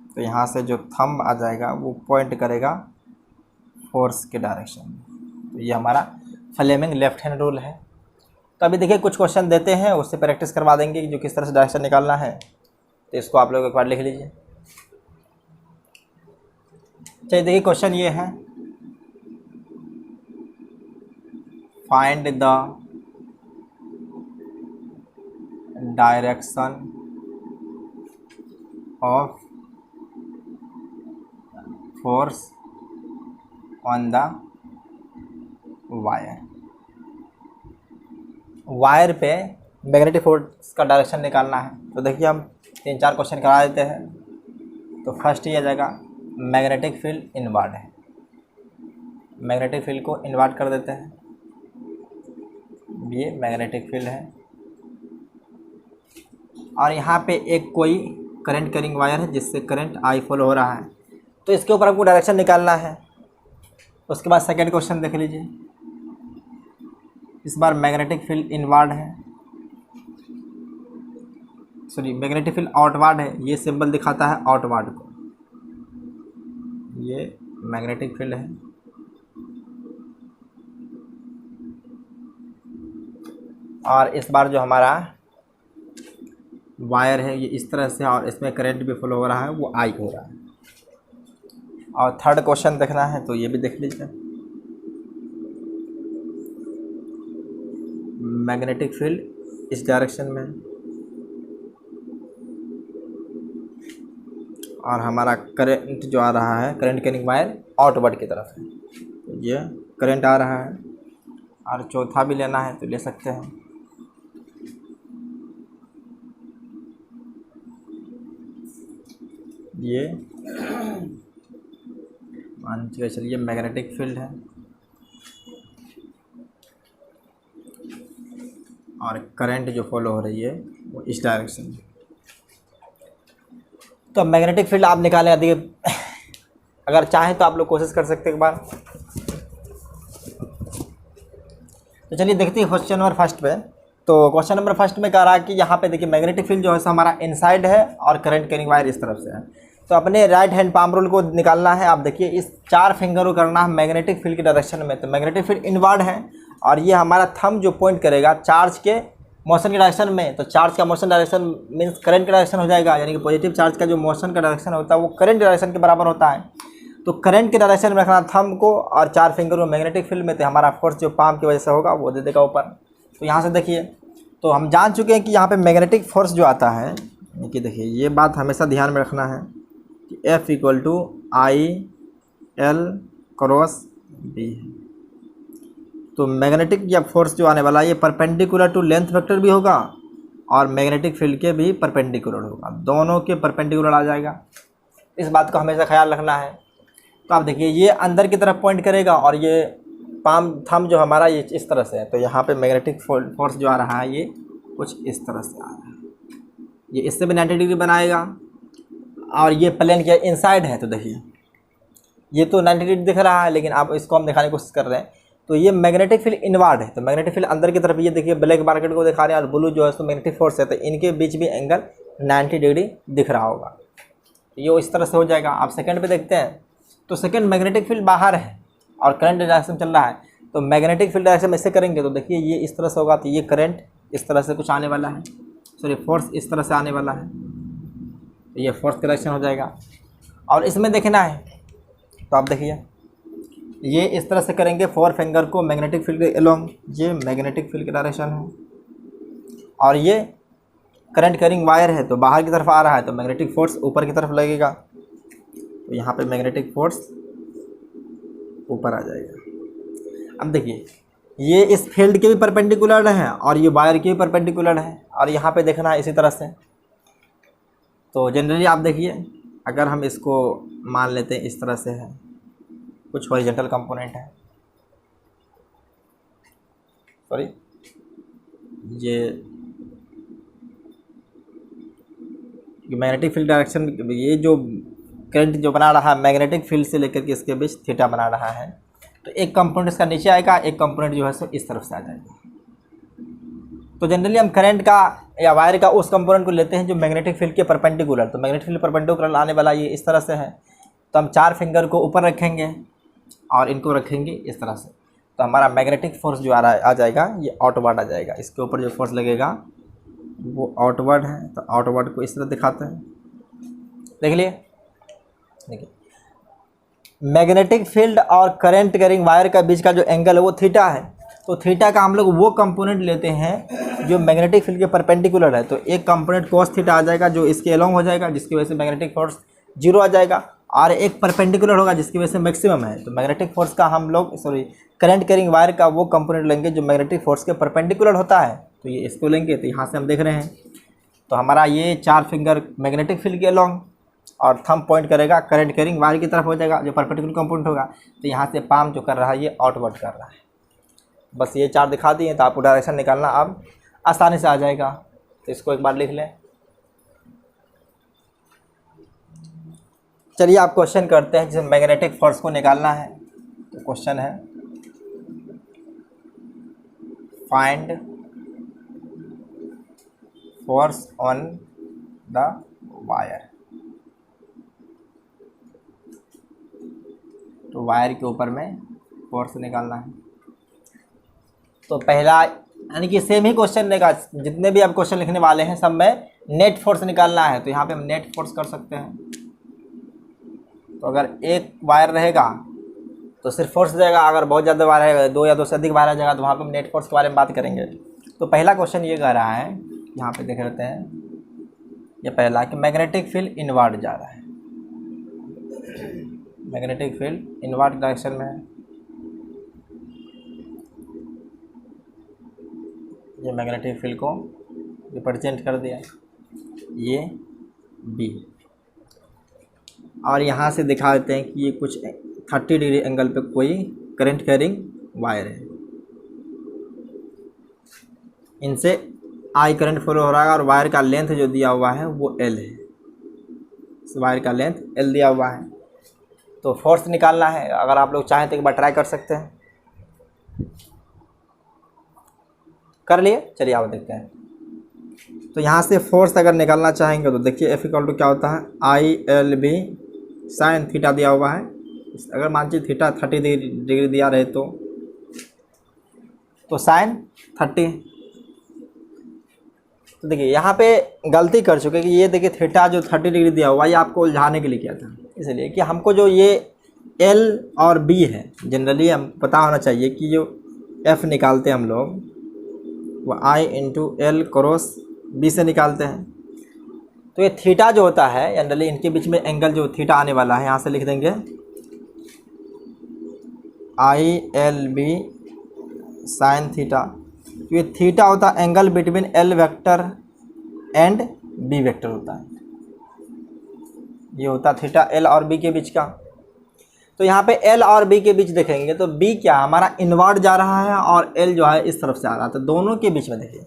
तो यहाँ से जो थंब आ जाएगा वो पॉइंट करेगा फोर्स के डायरेक्शन में। तो ये हमारा फ्लेमिंग लेफ्ट हैंड रूल है। तो अभी देखिए कुछ क्वेश्चन देते हैं, उससे प्रैक्टिस करवा देंगे कि जो किस तरह से डायरेक्शन निकालना है। तो इसको आप लोग एक बार लिख लीजिए। चलिए देखिए क्वेश्चन ये है, find the direction of force on the wire पे मैग्नेटिक फोर्स का डायरेक्शन निकालना है। तो देखिए हम 3-4 क्वेश्चन करा देते हैं। तो फर्स्ट ये आ जाएगा, मैग्नेटिक फील्ड इनवर्ड है, मैग्नेटिक फील्ड को इनवर्ड कर देते हैं। ये मैग्नेटिक फील्ड है और यहाँ पे एक कोई करंट कैरिंग वायर है जिससे करंट I फॉलो हो रहा है। तो इसके ऊपर हमको डायरेक्शन निकालना है। उसके बाद सेकंड क्वेश्चन देख लीजिए, इस बार मैग्नेटिक फील्ड इनवर्ड है, सॉरी मैग्नेटिक फील्ड आउटवर्ड है। ये सिंबल दिखाता है आउटवर्ड को, ये मैग्नेटिक फील्ड है। और इस बार जो हमारा वायर है ये इस तरह से और इसमें करंट भी फ्लो हो रहा है, वो I हो रहा है। और थर्ड क्वेश्चन देखना है तो ये भी देख लीजिए, मैग्नेटिक फील्ड इस डायरेक्शन में और हमारा करंट जो आ रहा है, करंट कैरिंग वायर आउटवर्ड की तरफ है। तो ये करंट आ रहा है। और चौथा भी लेना है तो ले सकते हैं। ये मान के चलिए मैग्नेटिक फील्ड है और करंट जो फॉलो हो रही है वो इस डायरेक्शन में। तो मैग्नेटिक फील्ड आप निकालें, यदि अगर चाहें तो आप लोग कोशिश कर सकते हैं एक बार। तो चलिए देखते हैं क्वेश्चन नंबर फर्स्ट पे। तो क्वेश्चन नंबर फर्स्ट में कह रहा है कि यहाँ पे देखिए मैग्नेटिक फील्ड जो है हमारा इनसाइड है और करंट कैरिंग वायर इस तरफ से है। तो अपने राइट हैंड पाम रूल को निकालना है। आप देखिए इस 4 फिंगर को करना है मैग्नेटिक फील्ड की डायरेक्शन में। तो मैग्नेटिक फील्ड इनवर्ड है और ये हमारा थंब जो पॉइंट करेगा चार्ज के मोशन की डायरेक्शन में। तो चार्ज का मोशन डायरेक्शन मीन्स करंट का डायरेक्शन हो जाएगा, यानी कि पॉजिटिव चार्ज का जो मोशन का डायरेक्शन होता है वो करंट डायरेक्शन के बराबर होता है। तो करंट के डायरेक्शन में रखना थंब को और 4 फिंगर को मैग्नेटिक फील्ड में। तो हमारा फोर्स जो पाम की वजह से होगा वो दे देगा ऊपर। तो यहाँ से देखिए, तो हम जान चुके हैं कि यहाँ पे मैग्नेटिक फोर्स जो आता है, कि देखिए ये बात हमेशा ध्यान में रखना है कि F = I/L क्रॉस B है। तो मैग्नेटिक या फोर्स जो आने वाला है ये परपेंडिकुलर टू लेंथ वेक्टर भी होगा और मैग्नेटिक फील्ड के भी परपेंडिकुलर होगा, दोनों के परपेंडिकुलर आ जाएगा। इस बात का हमेशा ख्याल रखना है। तो आप देखिए ये अंदर की तरफ पॉइंट करेगा और ये पाम थंब जो हमारा ये इस तरह से है, तो यहाँ पे मैग्नेटिक फोर्स जो आ रहा है ये कुछ इस तरह से आ रहा है, ये इससे भी 90 डिग्री बनाएगा। और ये प्लेन क्या इनसाइड है, तो देखिए ये तो 90 डिग्री दिख रहा है, लेकिन आप इसको हम दिखाने की कोशिश कर रहे हैं। तो ये मैग्नेटिक फील्ड इनवर्ड है, तो मैग्नेटिक फील्ड अंदर की तरफ, ये देखिए ब्लैक मार्केट को दिखा रहे हैं और ब्लू जो है तो मैग्नेटिक फोर्स है, तो इनके बीच भी एंगल 90 डिग्री दिख रहा होगा। ये इस तरह से हो जाएगा। आप सेकंड पे देखते हैं तो सेकंड मैग्नेटिक फील्ड बाहर है और करंट डायरेक्शन चल रहा है, तो मैग्नेटिक फील्ड डायरेक्शन ऐसे करेंगे तो देखिए ये इस तरह से होगा, तो ये करंट इस तरह से कुछ आने वाला है, सॉरी फोर्स इस तरह से आने वाला है, तो ये फोर्स डायरेक्शन हो जाएगा। और इसमें देखना है तो आप देखिए ये इस तरह से करेंगे, 4 फिंगर को मैग्नेटिक फील्ड के अलोंग, ये मैग्नेटिक फील्ड की डायरेक्शन है और ये करंट कैरिंग वायर है तो बाहर की तरफ आ रहा है, तो मैग्नेटिक फोर्स ऊपर की तरफ लगेगा, तो यहाँ पे मैग्नेटिक फोर्स ऊपर आ जाएगा। अब देखिए ये इस फील्ड के भी परपेंडिकुलर है और ये वायर के भी परपेंडिकुलर है, और यहाँ पे देखना है इसी तरह से। तो जनरली आप देखिए अगर हम इसको मान लेते हैं इस तरह से है, कुछ हॉरिजॉन्टल कंपोनेंट है, सॉरी ये मैग्नेटिक फील्ड डायरेक्शन, ये जो करंट जो बना रहा है मैग्नेटिक फील्ड से लेकर के इसके बीच थीटा बना रहा है, तो एक कंपोनेंट इसका नीचे आएगा, एक कंपोनेंट जो है सो इस तरफ से आ जाएगा। तो जनरली हम करंट का या वायर का उस कंपोनेंट को लेते हैं जो मैग्नेटिक फील्ड के परपेंडिकुलर, तो मैग्नेटिक फील्ड परपेंडिकुलर आने वाला ये इस तरह से है, तो हम 4 फिंगर को ऊपर रखेंगे और इनको रखेंगे इस तरह से, तो हमारा मैग्नेटिक फोर्स जो आ जाएगा ये आउटवर्ड आ जाएगा। इसके ऊपर जो फोर्स लगेगा वो आउटवर्ड है, तो आउटवर्ड को इस तरह दिखाते हैं, देख लिए। देखिए मैग्नेटिक फील्ड और करंट कैरिंग वायर का बीच का जो एंगल है वो थीटा है, तो थीटा का हम लोग वो कंपोनेंट लेते हैं जो मैग्नेटिक फील्ड के परपेंडिकुलर है, तो एक कंपोनेंट कॉस थीटा आ जाएगा जो इसके अलोंग हो जाएगा, जिसकी वजह से मैग्नेटिक फोर्स 0 आ जाएगा, और एक परपेंडिकुलर होगा जिसकी वजह से मैक्सिमम है। तो मैग्नेटिक फोर्स का हम लोग करंट कैरिंग वायर का वो कंपोनेंट लेंगे जो मैग्नेटिक फोर्स के परपेंडिकुलर होता है, तो ये इसको लेंगे। तो यहाँ से हम देख रहे हैं तो हमारा ये 4 फिंगर मैग्नेटिक फील्ड के अलोंग और थंब पॉइंट करेगा करंट कैरिंग वायर की तरफ हो जाएगा जो परपेंडिकुलर कंपोनेंट होगा, तो यहाँ से पाम जो कर रहा है ये आउटवर्ड कर रहा है। बस ये 4 दिखा दिए, तो आपको डायरेक्शन निकालना अब आसानी से आ जाएगा। तो इसको एक बार लिख लें। चलिए आप क्वेश्चन करते हैं जिसमें मैग्नेटिक फोर्स को निकालना है। तो क्वेश्चन है find force on the wire. तो वायर के ऊपर में फोर्स निकालना है। तो पहला यानी कि सेम ही क्वेश्चन रहेगा, जितने भी आप क्वेश्चन लिखने वाले हैं सब में नेट फोर्स निकालना है। तो यहाँ पे हम नेट फोर्स कर सकते हैं। तो अगर एक वायर रहेगा तो सिर्फ फोर्स जाएगा, अगर बहुत ज़्यादा वायर रहेगा 2 या 2 से अधिक वायर आ जाएगा तो वहाँ पे हम नेट फोर्स के बारे में बात करेंगे। तो पहला क्वेश्चन ये कह रहा है, यहाँ पे देख लेते हैं, ये पहला कि मैग्नेटिक फील्ड इनवर्ड जा रहा है, मैग्नेटिक फील्ड इनवर्ड डायरेक्शन में है। ये मैग्नेटिक फील्ड को रिप्रेजेंट कर दिया, ये बी, और यहाँ से दिखा देते हैं कि ये कुछ 30 डिग्री एंगल पे कोई करंट कैरिंग वायर है, इनसे आई करंट फ्लो हो रहा है और वायर का लेंथ जो दिया हुआ है वो L है, इस वायर का लेंथ L दिया हुआ है। तो फोर्स निकालना है, अगर आप लोग चाहें तो एक बार ट्राई कर सकते हैं। कर लिए, चलिए आप देखते हैं। तो यहाँ से फोर्स अगर निकालना चाहेंगे तो देखिए F इक्वल टू क्या होता है, ILB साइन थीटा दिया हुआ है। अगर मान लीजिए थीटा 30 डिग्री दिया रहे तो साइन 30। तो देखिए यहाँ पे गलती कर चुके कि ये देखिए थीटा जो 30 डिग्री दिया हुआ है ये आपको उलझाने के लिए किया था, इसलिए कि हमको जो ये L और B है जनरली हम पता होना चाहिए कि जो F निकालते हैं हम लोग वो I into L cross B से निकालते हैं। तो ये थीटा जो होता है जनरली इनके बीच में एंगल जो थीटा आने वाला है, यहाँ से लिख देंगे ILB साइन थीटा। तो ये थीटा होता है angle between L vector and B vector होता है, ये होता है थीटा एल और बी के बीच का। तो यहाँ पे एल और बी के बीच देखेंगे तो बी क्या हमारा इनवर्ड जा रहा है और एल जो है इस तरफ से आ रहा है, तो दोनों के बीच में देखिए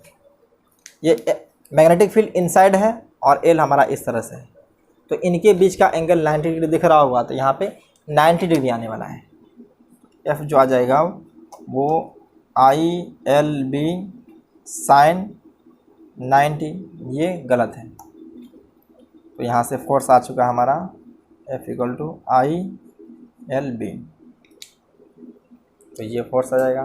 ये मैग्नेटिक फील्ड इनसाइड है और एल हमारा इस तरह से है, तो इनके बीच का एंगल 90 डिग्री दिख रहा होगा, तो यहाँ पे 90 डिग्री आने वाला है। एफ जो आ जाएगा वो आई एल बी साइन 90, ये गलत है, तो यहाँ से फोर्स आ चुका है हमारा F equal to I L B, तो ये फोर्स आ जाएगा।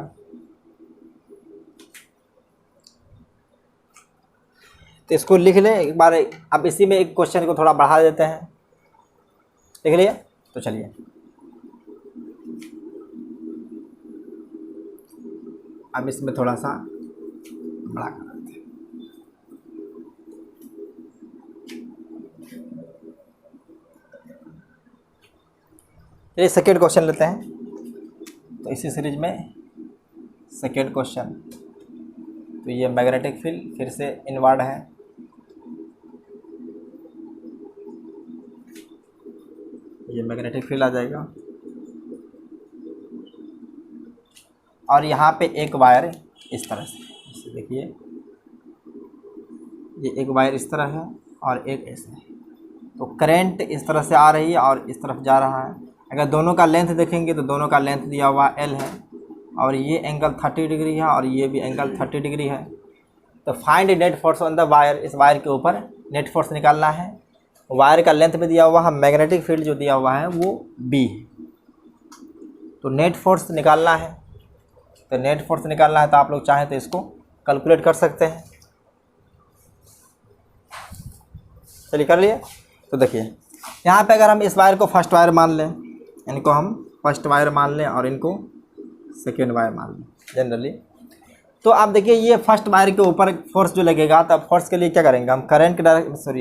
तो इसको लिख लें एक बार, अब इसी में एक क्वेश्चन को थोड़ा बढ़ा देते हैं, लिख लिए। तो चलिए अब इसमें थोड़ा सा बड़ा कर देते हैं। चलिए सेकेंड क्वेश्चन लेते हैं, तो इसी सीरीज में सेकेंड क्वेश्चन, तो ये मैग्नेटिक फील्ड फिर से इनवर्ड है, ये मैग्नेटिक फील्ड आ जाएगा और यहाँ पे एक वायर इस तरह से, इसे देखिए ये एक वायर इस तरह है और एक ऐसे है, तो करंट इस तरह से आ रही है और इस तरफ जा रहा है। अगर दोनों का लेंथ देखेंगे तो दोनों का लेंथ दिया हुआ एल है और ये एंगल 30 डिग्री है और ये भी एंगल 30 डिग्री है। तो find net force on the wire, इस वायर के ऊपर नेट फोर्स निकालना है। वायर का लेंथ भी दिया हुआ है, मैग्नेटिक फील्ड जो दिया हुआ है वो बी है, तो नेट फोर्स निकालना है। तो नेट फोर्स निकालना है तो आप लोग चाहें तो इसको कैलकुलेट कर सकते हैं। चलिए कर लिए। तो देखिए यहाँ पे अगर हम इस वायर को फर्स्ट वायर मान लें, इनको हम फर्स्ट वायर मान लें और इनको सेकेंड वायर मान लें जनरली, तो आप देखिए ये फर्स्ट वायर के ऊपर फोर्स जो लगेगा, तब फोर्स के लिए क्या करेंगे हम, करंट के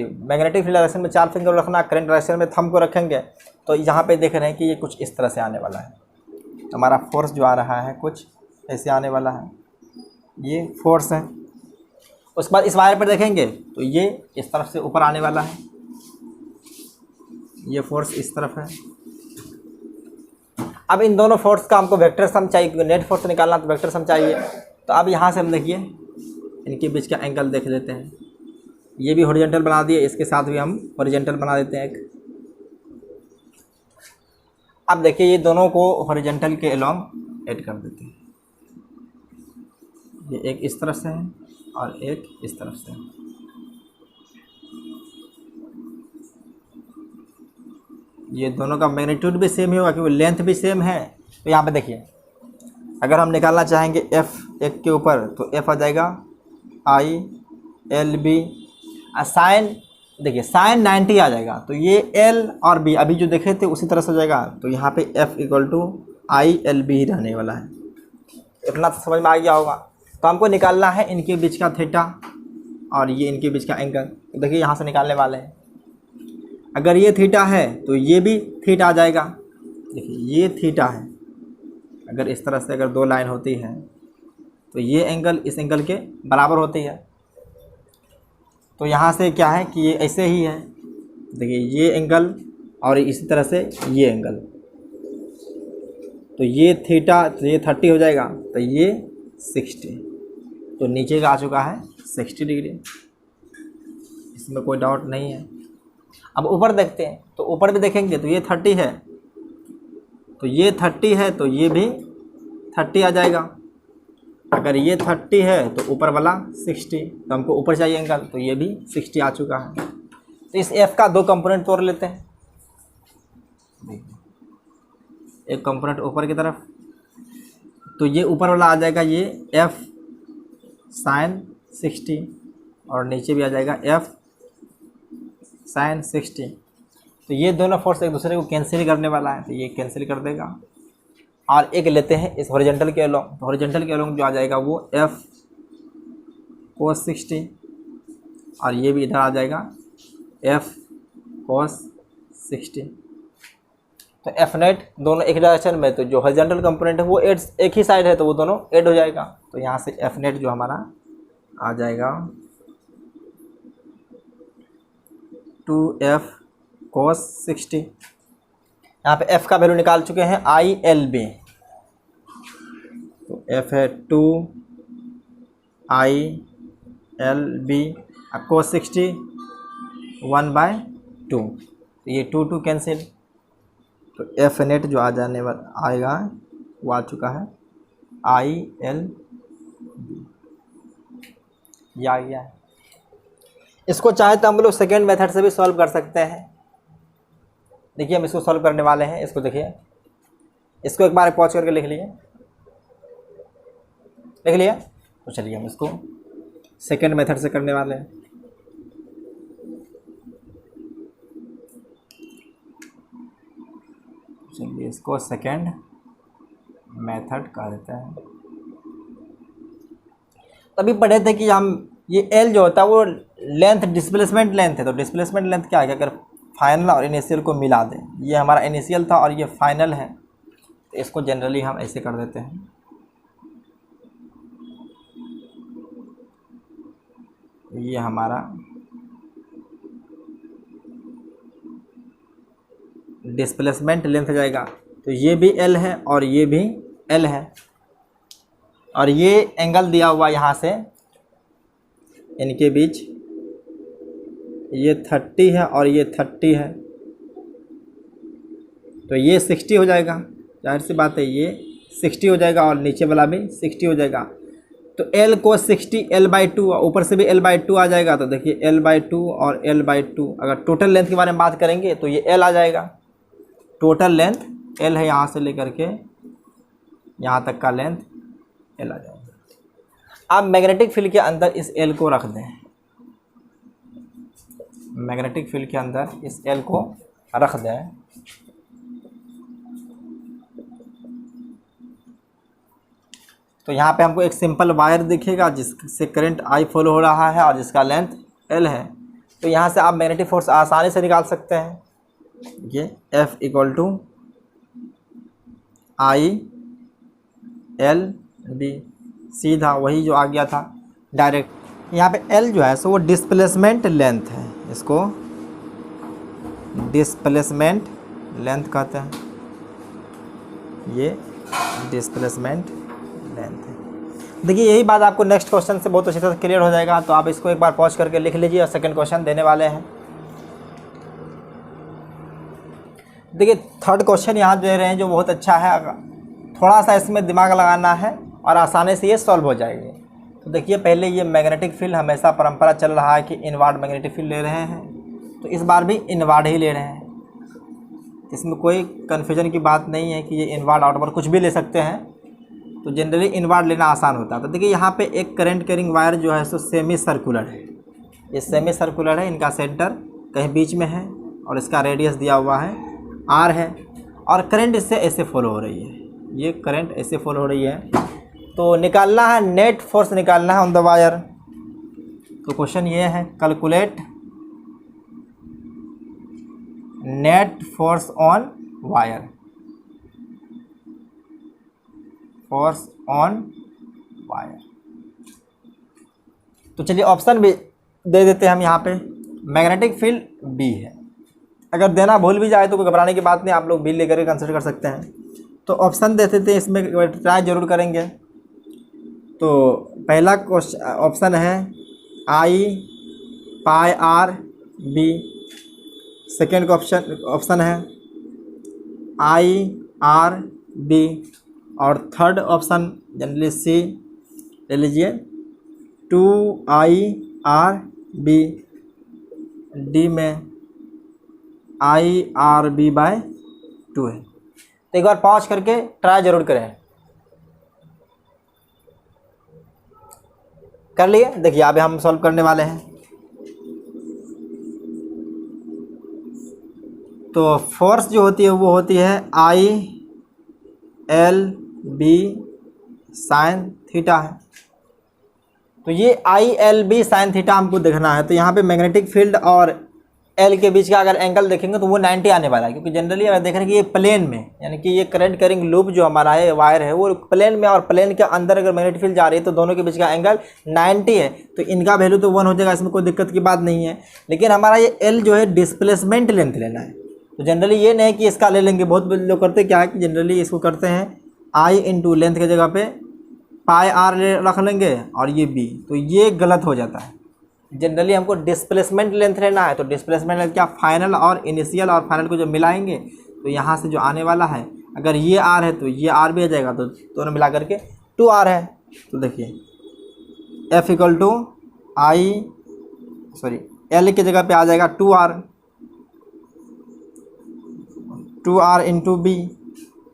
मैग्नेटिक फील्ड डायरेक्शन में 4 फिंगर रखना, करंट डायरेक्शन में थंब को रखेंगे। तो यहाँ पे देख रहे हैं कि ये कुछ इस तरह से आने वाला है, तो हमारा फोर्स जो आ रहा है कुछ ऐसे आने वाला है, ये फोर्स है। उसके बाद इस वायर पर देखेंगे तो ये इस तरफ से ऊपर आने वाला है, ये फोर्स इस तरफ है। अब इन दोनों फोर्स का हमको वेक्टर सम चाहिए, क्योंकि नेट फोर्स निकालना तो वेक्टर सम चाहिए। तो अब यहाँ से हम देखिए इनके बीच का एंगल देख लेते हैं, ये भी हॉरिजॉन्टल बना दिए, इसके साथ भी हम हॉरिजॉन्टल बना देते हैं एक। अब देखिए ये दोनों को हॉरिजॉन्टल के अलोंग ऐड कर देते हैं, ये एक इस तरफ से है और एक इस तरफ से है। ये दोनों का मैग्नीट्यूड भी सेम ही होगा क्योंकि लेंथ भी सेम है। तो यहाँ पे देखिए अगर हम निकालना चाहेंगे एफ एक के ऊपर, तो एफ आ जाएगा आई एल बी, साइन देखिए साइन 90 आ जाएगा, तो ये एल और बी अभी जो देखे थे उसी तरह से हो जाएगा। तो यहाँ पे F equal to I L B ही रहने वाला है, इतना तो समझ में आ गया होगा। तो हमको निकालना है इनके बीच का थीटा और ये इनके बीच का एंगल। तो देखिए यहाँ से निकालने वाले हैं, अगर ये थीटा है तो ये भी थीटा आ जाएगा। देखिए ये थीटा है, अगर इस तरह से अगर दो लाइन होती है तो ये एंगल इस एंगल के बराबर होती है। तो यहाँ से क्या है कि ये ऐसे ही है, देखिए ये एंगल और इसी तरह से ये एंगल, तो ये थीटा तो ये 30 हो जाएगा, तो ये 60, तो नीचे का आ चुका है 60 डिग्री, इसमें कोई डाउट नहीं है। अब ऊपर देखते हैं, तो ऊपर भी देखेंगे तो ये 30 है, तो ये 30 है तो ये भी 30 आ जाएगा। अगर ये 30 है तो ऊपर वाला 60, तो हमको ऊपर चाहिए एंगल, तो ये भी 60 आ चुका है। तो इस एफ का दो कंपोनेंट तोड़ लेते हैं, एक कंपोनेंट ऊपर की तरफ, तो ये ऊपर वाला आ जाएगा ये एफ साइन 60 और नीचे भी आ जाएगा एफ साइन 60। तो ये दोनों फोर्स एक दूसरे को कैंसिल करने वाला है, तो ये कैंसिल कर देगा। और एक लेते हैं इस हॉरिजॉन्टल के अलोंग, तो हॉरिजॉन्टल के अलोंग जो आ जाएगा वो एफ कोस 60 और ये भी इधर आ जाएगा एफ कोस 60। तो एफ नेट दोनों एक डायरेक्शन में, तो जो हॉरिजॉन्टल कंपोनेंट है वो एक ही साइड है तो वो दोनों ऐड हो जाएगा। तो यहाँ से एफ नेट जो हमारा आ जाएगा 2F cos 60। यहाँ पे F का वैल्यू निकाल चुके हैं ILB, तो F है 2ILB cos 60 1/2, ये 2 कैंसिल, तो F नेट जो आ जाने वाला आएगा वो आ चुका है ILB, ये आ गया है। इसको चाहे तो हम लोग सेकेंड मेथड से भी सॉल्व कर सकते हैं। देखिए हम इसको सॉल्व करने वाले हैं, इसको देखिए, इसको एक बार पॉज करके लिख लिए, तो चलिए हम इसको सेकेंड मेथड से करने वाले हैं। चलिए इसको सेकेंड मेथड कर देते हैं। तभी पढ़े थे कि हम ये L जो होता है वो लेंथ डिस्प्लेसमेंट लेंथ है, तो डिस्प्लेसमेंट लेंथ क्या है, अगर फाइनल और इनिशियल को मिला दें, ये हमारा इनिशियल था और ये फाइनल है, तो इसको जनरली हम ऐसे कर देते हैं। ये हमारा डिस्प्लेसमेंट लेंथ जाएगा, तो ये भी L है और ये भी L है, और ये एंगल दिया हुआ यहाँ से इनके बीच ये 30 है और ये 30 है, तो ये 60 हो जाएगा, जाहिर सी बात है ये 60 हो जाएगा और नीचे वाला भी 60 हो जाएगा। तो L को 60 L/2, ऊपर से भी L/2 आ जाएगा, तो देखिए L/2 और L/2, अगर टोटल लेंथ के बारे में बात करेंगे तो ये L आ जाएगा, टोटल लेंथ L है, यहाँ से लेकर के यहाँ तक का लेंथ L आ जाएगा। अब मैग्नेटिक फील्ड के अंदर इस L को रख दें, मैग्नेटिक फील्ड के अंदर इस L को रख दें, तो यहाँ पे हमको एक सिंपल वायर दिखेगा जिससे करंट I फॉलो हो रहा है और जिसका लेंथ L है, तो यहाँ से आप मैग्नेटिक फोर्स आसानी से निकाल सकते हैं। ये F = ILB, सीधा वही जो आ गया था डायरेक्ट। यहाँ पे L जो है सो वो डिस्प्लेसमेंट लेंथ है, इसको डिस्प्लेसमेंट लेंथ कहते हैं, ये डिस्प्लेसमेंट लेंथ है। देखिए यही बात आपको नेक्स्ट क्वेश्चन से बहुत अच्छी तरह से क्लियर हो जाएगा, तो आप इसको एक बार पॉज करके लिख लीजिए और सेकंड क्वेश्चन देने वाले हैं। देखिए थर्ड क्वेश्चन यहाँ दे रहे हैं जो बहुत अच्छा है, थोड़ा सा इसमें दिमाग लगाना है और आसानी से ये सॉल्व हो जाएगी। तो देखिए पहले ये मैग्नेटिक फील्ड हमेशा परंपरा चल रहा है कि इनवर्ड मैग्नेटिक फील्ड ले रहे हैं, तो इस बार भी इनवर्ड ही ले रहे हैं, इसमें कोई कन्फ्यूजन की बात नहीं है कि ये इनवर्ड आउटवर्ड कुछ भी ले सकते हैं, तो जनरली इनवर्ड लेना आसान होता है। तो देखिए यहाँ पे एक करंट कैरिंग वायर जो है सो सेमी सर्कुलर है, ये सेमी सर्कुलर है, इनका सेंटर कहीं बीच में है और इसका रेडियस दिया हुआ है R है, और करंट इससे ऐसे फॉलो हो रही है, ये करंट ऐसे फॉलो हो रही है, तो निकालना है नेट फोर्स निकालना है ऑन द वायर। तो क्वेश्चन ये है, calculate net force on wire, force on wire. तो चलिए ऑप्शन भी दे देते हैं हम यहाँ पे, मैग्नेटिक फील्ड B है, अगर देना भूल भी जाए तो कोई घबराने की बात नहीं, आप लोग B लेकर के कंसिडर कर सकते हैं। तो ऑप्शन देते थे, इसमें ट्राई जरूर करेंगे। तो पहला क्वेश्चन ऑप्शन है I/R/B, सेकेंड ऑप्शन है I/R/B, और थर्ड ऑप्शन जनरली C ले लीजिए 2I/R/B, डी में IRB/2 है। तो एक बार पॉज करके ट्राई जरूर करें। कर लिए, देखिए अभी हम सॉल्व करने वाले हैं। तो फोर्स जो होती है वो होती है ILB sin थीटा है, तो ये ILB sin थीटा हमको देखना है। तो यहाँ पे मैग्नेटिक फील्ड और एल के बीच का अगर एंगल देखेंगे तो वो 90 आने वाला है, क्योंकि जनरली अगर देख रहे हैं कि ये प्लेन में, यानी कि ये करंट कैरिंग लूप जो हमारा है वायर है वो प्लेन में, और प्लेन के अंदर अगर मैग्नेटिक फील्ड जा रही है तो दोनों के बीच का एंगल 90 है, तो इनका वैल्यू तो 1 हो जाएगा, इसमें कोई दिक्कत की बात नहीं है। लेकिन हमारा ये एल जो है डिस्प्लेसमेंट लेंथ लेना है, तो जनरली ये नहीं कि इसका ले लेंगे, बहुत लोग करते क्या है कि जनरली इसको करते हैं आई इंटू लेंथ की जगह पे पाई आर रख लेंगे और ये बी, तो ये गलत हो जाता है। जनरली हमको डिस्प्लेसमेंट लेंथ लेना है, तो डिस्प्लेसमेंट लेंथ क्या, फाइनल और इनिशियल और फाइनल को जब मिलाएंगे तो यहाँ से जो आने वाला है, अगर ये आर है तो ये आर भी आ जाएगा, तो दोनों मिला करके 2r है। तो देखिए F equal to I L की जगह पे आ जाएगा 2r इंटू बी,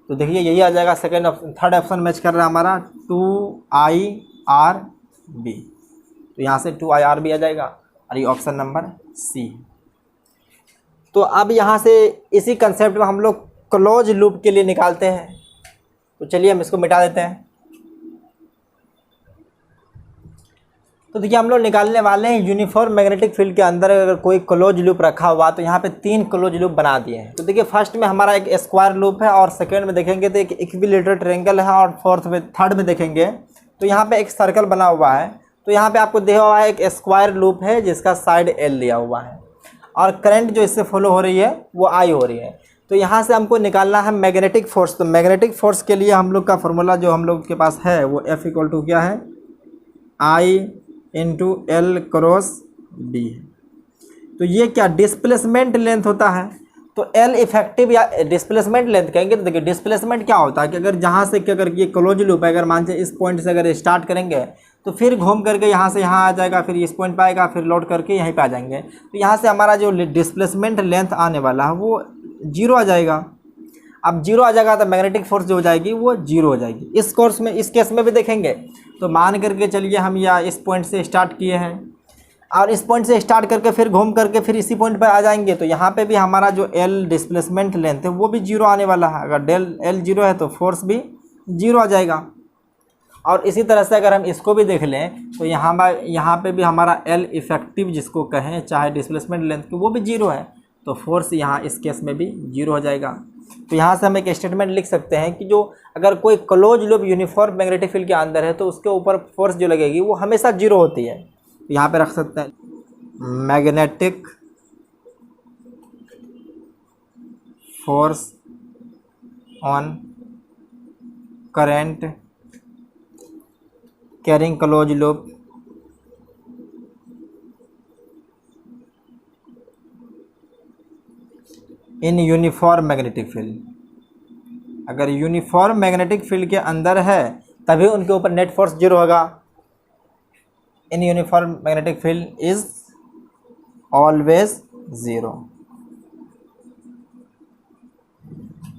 तो देखिए यही आ जाएगा second option, third option match कर रहा है हमारा 2IRB, तो यहाँ से 2IRB आ जाएगा, और ये ऑप्शन नंबर सी। तो अब यहाँ से इसी कंसेप्ट में हम लोग क्लोज लूप के लिए निकालते हैं, तो चलिए हम इसको मिटा देते हैं। तो देखिए हम लोग निकालने वाले हैं यूनिफॉर्म मैग्नेटिक फील्ड के अंदर अगर कोई क्लोज लूप रखा हुआ, तो यहाँ पे 3 क्लोज लूप बना दिए हैं। तो देखिए फर्स्ट में हमारा एक स्क्वायर लूप है, और सेकंड में देखेंगे तो एक इक्विलेटरल ट्रायंगल है, और थर्ड में देखेंगे तो यहाँ पे एक सर्कल बना हुआ है। तो यहाँ पे आपको देखा हुआ है एक स्क्वायर लूप है जिसका साइड एल लिया हुआ है, और करंट जो इससे फॉलो हो रही है वो आई हो रही है। तो यहाँ से हमको निकालना है मैग्नेटिक फोर्स। तो मैग्नेटिक फोर्स के लिए हम लोग का फॉर्मूला जो हम लोग के पास है वो F इक्वल टू क्या है, आई इंटू एल क्रॉस बी है। तो ये क्या डिस्प्लेसमेंट लेंथ होता है, तो एल इफेक्टिव या डिस्प्लेसमेंट लेंथ कहेंगे। तो देखिए डिस्प्लेसमेंट क्या होता है कि अगर जहाँ से क्या करके ये क्लोज लूप है, अगर मान लीजिए इस पॉइंट से अगर स्टार्ट करेंगे तो फिर घूम करके यहाँ से यहाँ आ जाएगा, फिर इस पॉइंट पे आएगा, फिर लौट करके यहीं पे आ जाएंगे। तो यहाँ से हमारा जो डिस्प्लेसमेंट लेंथ आने वाला है वो 0 आ जाएगा। अब 0 आ जाएगा तो मैग्नेटिक फोर्स जो हो जाएगी वो 0 हो जाएगी। इस कोर्स में, इस केस में भी देखेंगे तो मान करके चलिए हम या इस पॉइंट से स्टार्ट किए हैं, और इस पॉइंट से स्टार्ट करके फिर घूम करके फिर इसी पॉइंट पर आ जाएंगे, तो यहाँ पे भी हमारा जो एल डिस्प्लेसमेंट लेंथ है वो भी 0 आने वाला है। अगर डेल एल 0 है तो फोर्स भी 0 आ जाएगा। और इसी तरह से अगर हम इसको भी देख लें तो यहाँ पे भी हमारा एल इफेक्टिव जिसको कहें चाहे डिस्प्लेसमेंट लेंथ की वो भी 0 है, तो फोर्स यहाँ इस केस में भी 0 हो जाएगा। तो यहाँ से हम एक स्टेटमेंट लिख सकते हैं कि जो अगर कोई close loop uniform magnetic field के अंदर है तो उसके ऊपर फोर्स जो लगेगी वो हमेशा 0 होती है। तो यहाँ पे रख सकते हैं magnetic force on current carrying close loop in uniform magnetic field. अगर यूनिफॉर्म मैग्नेटिक फील्ड के अंदर है तभी उनके ऊपर नेट फोर्स 0 होगा। In uniform magnetic field is always 0।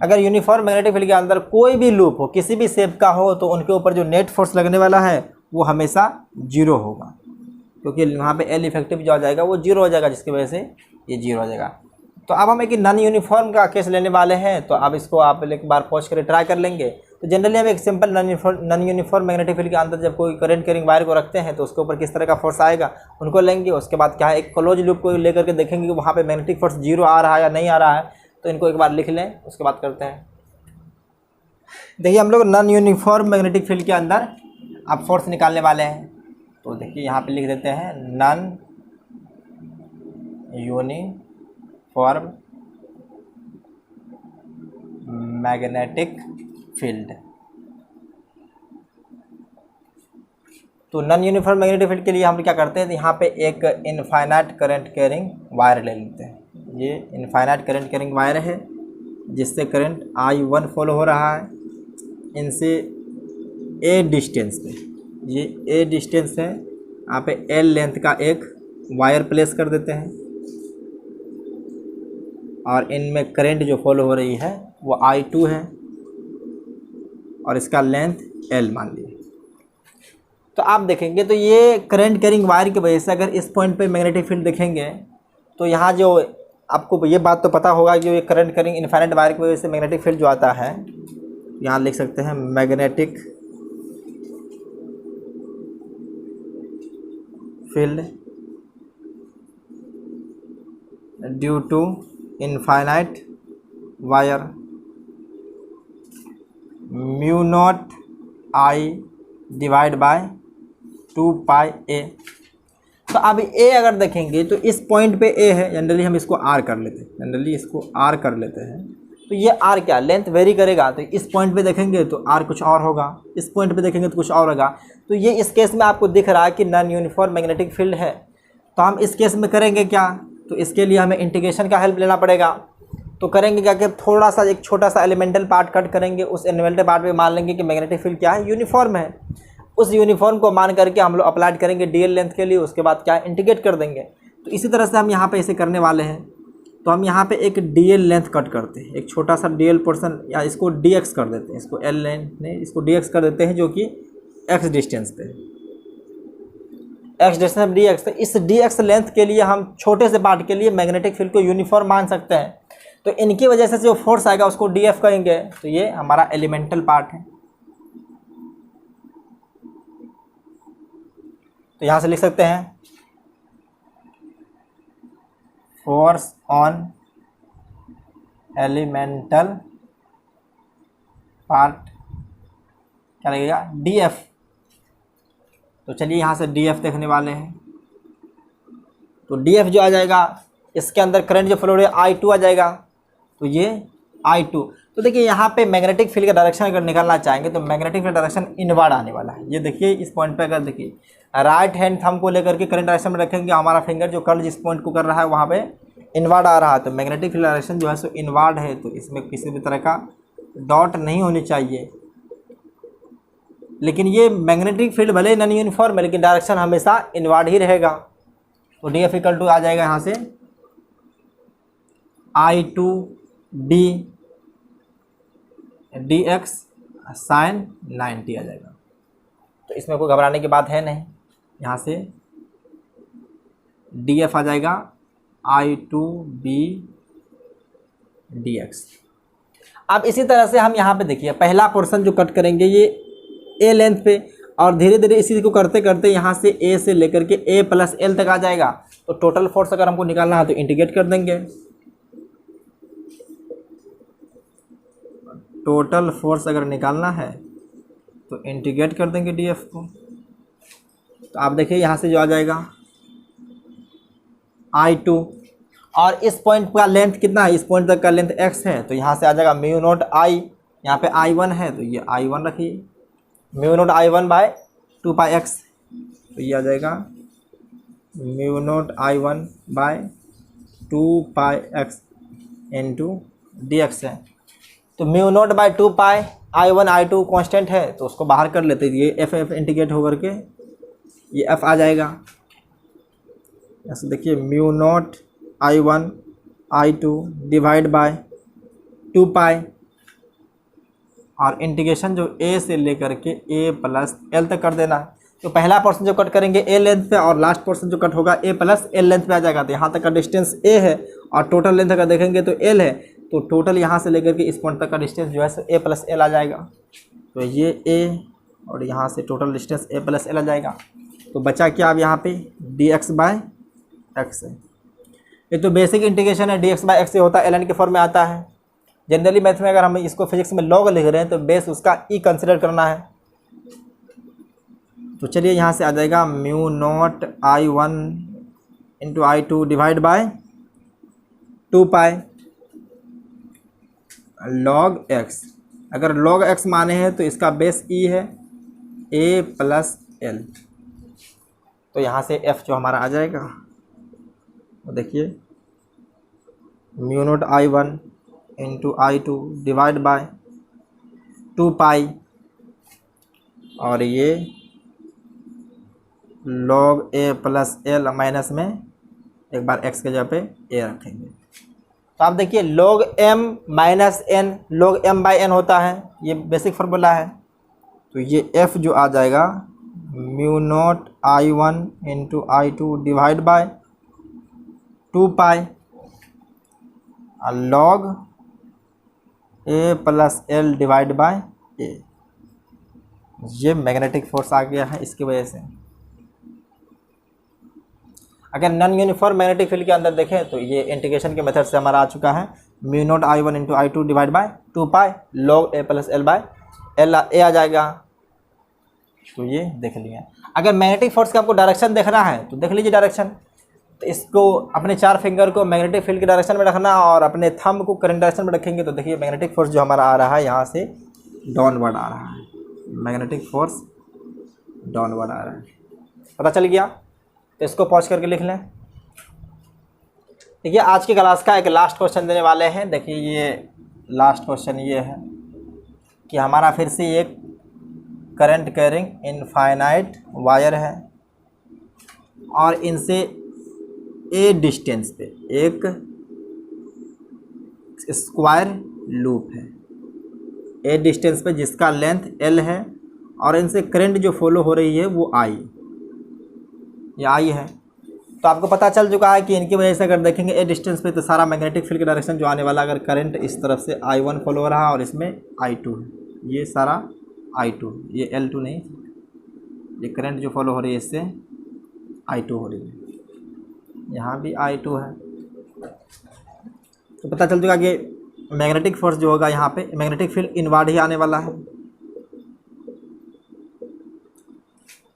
अगर यूनिफॉर्म मैग्नेटिक फील्ड के अंदर कोई भी लूप हो, किसी भी शेप का हो, तो उनके ऊपर जो नेट फोर्स लगने वाला है वो हमेशा 0 होगा, क्योंकि वहाँ पे एल इफेक्टिव जो आ जाएगा वो 0 हो जाएगा, जिसकी वजह से ये 0 हो जाएगा। तो अब हम एक नॉन यूनिफॉर्म का केस लेने वाले हैं, तो अब इसको आप एक बार पॉज करके ट्राई कर लेंगे। तो जनरली हम एक simple non uniform magnetic field के अंदर जब कोई करंट कैरिंग वायर को रखते हैं तो उसके ऊपर किस तरह का फोर्स आएगा उनको लेंगे। उसके बाद क्या है, एक क्लोज लूप को लेकर के देखेंगे कि वहाँ पे मैग्नेटिक फोर्स 0 आ रहा है या नहीं आ रहा है। तो इनको एक बार लिख लें, उसके बाद करते हैं। देखिए हम लोग नॉन यूनिफॉर्म मैग्नेटिक फील्ड के अंदर अब फोर्स निकालने वाले हैं। तो देखिए यहाँ पे लिख देते हैं नॉन यूनिफॉर्म मैग्नेटिक फील्ड। तो नॉन यूनिफॉर्म मैग्नेटिक फील्ड के लिए हम क्या करते हैं, तो यहाँ पे एक इनफाइनाइट करंट कैरिंग वायर ले लेते हैं। ये इनफाइनाइट करंट कैरिंग वायर है जिससे करंट I1 फॉलो हो रहा है इनसे ए डिस्टेंस पे। ये ए डिस्टेंस है, यहाँ पे एल लेंथ का एक वायर प्लेस कर देते हैं, और इनमें करंट जो फॉलो हो रही है वो I2 है, और इसका लेंथ एल मान लीजिए। तो आप देखेंगे तो ये करंट कैरिंग वायर की वजह से अगर इस पॉइंट पे मैग्नेटिक फील्ड देखेंगे तो यहाँ जो आपको ये बात तो पता होगा कि ये करंट कैरिंग इनफाइनाइट वायर की वजह से मैग्नेटिक फील्ड जो आता है, यहाँ लिख सकते हैं magnetic field due to infinite wire mu naught I divide by 2 pi A. तो अब ए अगर देखेंगे तो इस पॉइंट पे ए है, जनरली हम इसको आर कर लेते हैं, जनरली इसको आर कर लेते हैं। तो ये आर क्या लेंथ वेरी करेगा, तो इस पॉइंट पे देखेंगे तो आर कुछ और होगा, इस पॉइंट पे देखेंगे तो कुछ और होगा। तो ये इस केस में आपको दिख रहा है कि नॉन यूनिफॉर्म मैग्नेटिक फील्ड है। तो हम इस केस में करेंगे क्या, तो इसके लिए हमें इंटीग्रेशन का हेल्प लेना पड़ेगा। तो करेंगे क्या कि थोड़ा सा एक छोटा सा एलिमेंटल पार्ट कट करेंगे, उस एलिमेंटल पार्ट में मान लेंगे कि मैग्नेटिक फील्ड क्या है, यूनिफॉर्म है। उस यूनिफॉर्म को मान करके हम लोग अप्लाइड करेंगे डीएल लेंथ के लिए, उसके बाद क्या इंटीग्रेट कर देंगे। तो इसी तरह से हम यहाँ पे इसे करने वाले हैं। तो हम यहाँ पे एक डीएल लेंथ कट करते हैं, एक छोटा सा डीएल पोर्शन, या इसको डीएक्स कर देते हैं, इसको एल लेंथ नहीं, इसको डीएक्स कर देते हैं, जो कि एक्स डिस्टेंस पे, एक्स डिस्टेंस डीएक्स। तो इस डीएक्स लेंथ के लिए हम छोटे से पार्ट के लिए मैग्नेटिक फील्ड को यूनिफॉर्म मान सकते हैं। तो इनकी वजह से जो फोर्स आएगा उसको डीएफ कहेंगे। तो ये हमारा एलिमेंटल पार्ट है। तो यहाँ से लिख सकते हैं फोर्स ऑन एलिमेंटल पार्ट क्या लगेगा, डीएफ। तो चलिए यहाँ से डीएफ देखने वाले हैं। तो डीएफ जो आ जाएगा, इसके अंदर करंट जो फ्लो है I2 आ जाएगा। तो ये I2। तो देखिए यहाँ पे मैग्नेटिक फील्ड का डायरेक्शन अगर निकालना चाहेंगे तो मैग्नेटिक फील्ड डायरेक्शन इनवर्ड आने वाला है। ये देखिए इस पॉइंट पे अगर देखिए राइट हैंड थंब को लेकर के करंट डायरेक्शन में रखेंगे, हमारा फिंगर जो कर्ल जिस पॉइंट को कर रहा है वहाँ पे इनवर्ड आ रहा है। तो मैग्नेटिक फील्ड डायरेक्शन जो है सो इनवर्ड है। तो इसमें किसी भी तरह का डॉट नहीं होनी चाहिए। लेकिन ये मैग्नेटिक फील्ड भले नॉन यूनिफॉर्म है, लेकिन डायरेक्शन हमेशा इनवर्ड ही रहेगा। तो डी एफ इक्वल टू आ जाएगा यहाँ से I2 D D X sine 90 आ जाएगा। तो इसमें कोई घबराने की बात है नहीं। यहाँ से डी एफ आ जाएगा I2 बी डी एक्स। अब इसी तरह से हम यहाँ पे देखिए पहला पोर्शन जो कट करेंगे ये ए लेंथ पे, और धीरे धीरे इसी को करते करते यहाँ से ए से लेकर के ए प्लस एल तक आ जाएगा। तो टोटल फोर्स अगर हमको निकालना है तो इंटीग्रेट कर देंगे। टोटल फोर्स अगर निकालना है तो इंटीग्रेट कर देंगे डीएफ को। तो आप देखिए यहाँ से जो आ जाएगा I2, और इस पॉइंट का लेंथ कितना है, इस पॉइंट तक का लेंथ x है। तो यहाँ से आ जाएगा म्यू नोट आई, यहाँ पे I1 है तो ये I1 रखिए, म्यू नोट I1 बाय 2 पाई एक्स। तो ये आ जाएगा म्यू नोट I1 बाय 2 पाई एक्स इंटू डी एक्स है। तो म्यू नोट बाय 2 पाई I1 I2 कांस्टेंट है, तो उसको बाहर कर लेते हैं। ये एफ इंटीग्रेट होकर के ये एफ आ जाएगा। ऐसे देखिए mu naught I1 I2 divide by 2 पाई, और इंटीग्रेशन जो ए से लेकर के ए प्लस एल तक कर देना है। तो पहला पोर्शन जो कट करेंगे ए लेंथ पे, और लास्ट पोर्शन जो कट होगा ए प्लस एल लेंथ पे आ जाएगा। तो यहाँ तक का डिस्टेंस ए है, और टोटल लेंथ अगर देखेंगे तो एल है। तो टोटल यहाँ से लेकर के इस पॉइंट तक का डिस्टेंस जो है सो ए प्लस एल आ जाएगा। तो ये ए, और यहाँ से टोटल डिस्टेंस ए प्लस एल आ जाएगा। तो बचा क्या अब यहाँ पे डी एक्स बाय एक्स है। ये तो बेसिक इंटीग्रेशन है, डी एक्स बाय एक्स से होता है एल एन के फॉर्म में आता है। जनरली मैथ में अगर हम इसको फिजिक्स में लॉग लिख रहे हैं तो बेस उसका ई कंसिडर करना है। तो चलिए यहाँ से आ जाएगा mu naught I1 into I2 divide by 2 pi log x. अगर लॉग एक्स माने हैं तो इसका बेस ई है ए प्लस एल। तो यहाँ से एफ जो हमारा आ जाएगा वो देखिए mu naught I1 into I2 divide by 2 पाई, और ये लॉग ए प्लस एल माइनस में एक बार एक्स के जगह पे ए रखेंगे। तो आप देखिए log m minus N log m by N होता है, ये बेसिक फार्मूला है। तो ये f जो आ जाएगा mu naught I1 into I2 divide by 2 pi log a plus L divide by a. ये मैग्नेटिक फोर्स आ गया है इसकी वजह से। अगर नॉन यूनिफॉर्म मैग्नेटिक फील्ड के अंदर देखें तो ये इंटीग्रेशन के मेथड से हमारा आ चुका है, mu naught I1 into I2 divide by 2 pi log A plus L by L A आ जाएगा। तो ये देख लिया। अगर मैग्नेटिक फोर्स का आपको डायरेक्शन देखना है तो देख लीजिए डायरेक्शन। तो इसको अपने 4 फिंगर को मैग्नेटिक फील्ड के डायरेक्शन में रखना और अपने थंब को करंट डायरेक्शन में रखेंगे तो देखिए मैग्नेटिक फोर्स जो हमारा आ रहा है यहाँ से डाउनवर्ड आ रहा है, मैग्नेटिक फोर्स डाउनवर्ड आ रहा है। पता चल गया? तो इसको पॉज करके लिख लें। देखिए आज की क्लास का एक लास्ट क्वेश्चन देने वाले हैं। देखिए ये लास्ट क्वेश्चन ये है कि हमारा फिर से एक करंट कैरिंग इनफाइनाइट वायर है और इनसे ए डिस्टेंस पे एक स्क्वायर लूप है, ए डिस्टेंस पे जिसका लेंथ L है और इनसे करंट जो फॉलो हो रही है वो I, ये I है। तो आपको पता चल चुका है कि इनकी वजह से अगर देखेंगे ए डिस्टेंस पे तो सारा मैग्नेटिक फील्ड का डायरेक्शन जो आने वाला, अगर करंट इस तरफ से I1 फॉलो हो रहा है और इसमें I2 है, ये सारा I2, ये L2 नहीं, ये करंट जो फॉलो हो रही है इससे I2 हो रही है, यहाँ भी I2 है। तो पता चल चुका कि मैग्नेटिक फोर्स जो होगा यहाँ पे मैग्नेटिक फील्ड इनवर्ड ही आने वाला है।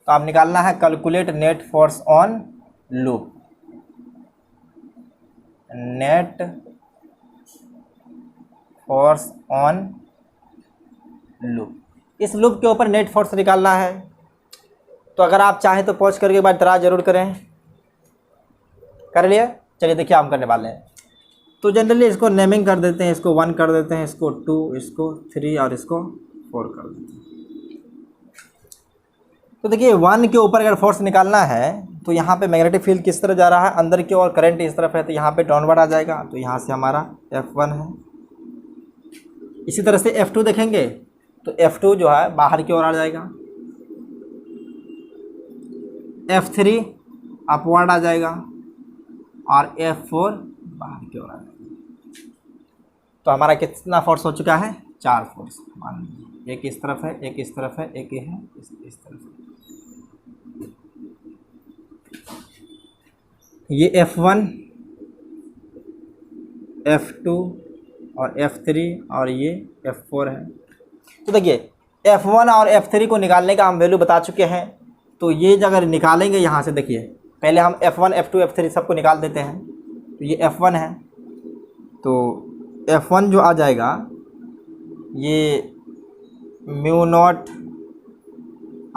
तो आप निकालना है calculate net force on loop, net force on loop. इस लूप के ऊपर नेट फोर्स निकालना है। तो अगर आप चाहें तो पॉज करके बाद ट्राई जरूर करें। कर लिए? चलिए देखिए हम करने वाले हैं। तो जनरली इसको नेमिंग कर देते हैं, इसको 1 कर देते हैं, इसको 2, इसको 3 और इसको 4 कर देते हैं। तो देखिए 1 के ऊपर अगर फोर्स निकालना है तो यहाँ पे मैग्नेटिक फील्ड किस तरह जा रहा है, अंदर की ओर, करंट इस तरफ है तो यहाँ पे डाउनवर्ड आ जाएगा। तो यहाँ से हमारा F1 है। इसी तरह से F2 देखेंगे तो F2 जो है बाहर की ओर आ जाएगा, F3 अपवर्ड आ जाएगा और F4 बाहर की ओर आ जाएगा। तो हमारा कितना फोर्स हो चुका है? 4 फोर्स। मान लीजिए एक इस तरफ है, एक इस तरफ है, एक ये है, इस तरफ है। ये F1, F2 और F3 और ये F4 है। तो देखिए F1 और F3 को निकालने का हम वैल्यू बता चुके हैं। तो ये अगर निकालेंगे यहाँ से, देखिए पहले हम F1, F2, F3 सबको निकाल देते हैं। तो ये F1 है, तो F1 जो आ जाएगा ये म्यू नॉट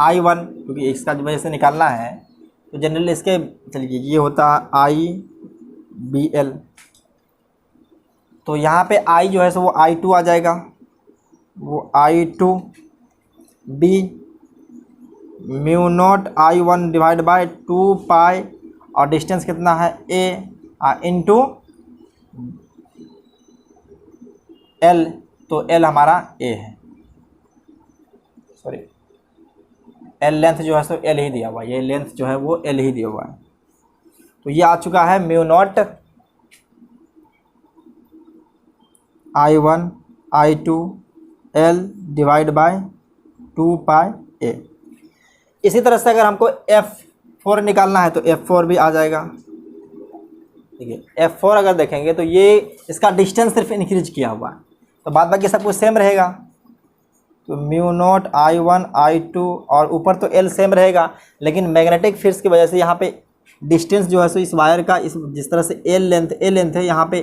I1, क्योंकि इसका वजह से निकालना है तो जनरली इसके चलिए ये होता है IBL। तो यहाँ पे I जो है सो वो I2 आ जाएगा, वो I2B mu naught I1 divide by 2 पाई और डिस्टेंस कितना है A इंटू L। तो L हमारा A है, सॉरी L लेंथ जो है सो L ही दिया हुआ है, ये लेंथ जो है वो L ही दिया हुआ है। तो ये आ चुका है mu naught I1 I2 L divide by 2 pi A। इसी तरह से अगर हमको F4 निकालना है तो F4 भी आ जाएगा। ठीक है, F4 अगर देखेंगे तो ये इसका डिस्टेंस सिर्फ इंक्रीज किया हुआ है, तो बाद बाकी सब कुछ सेम रहेगा। तो म्यू नॉट I1 I2 और ऊपर तो L सेम रहेगा, लेकिन मैग्नेटिक फील्ड की वजह से यहाँ पे डिस्टेंस जो है सो इस वायर का इस जिस तरह से A लेंथ है, यहाँ पे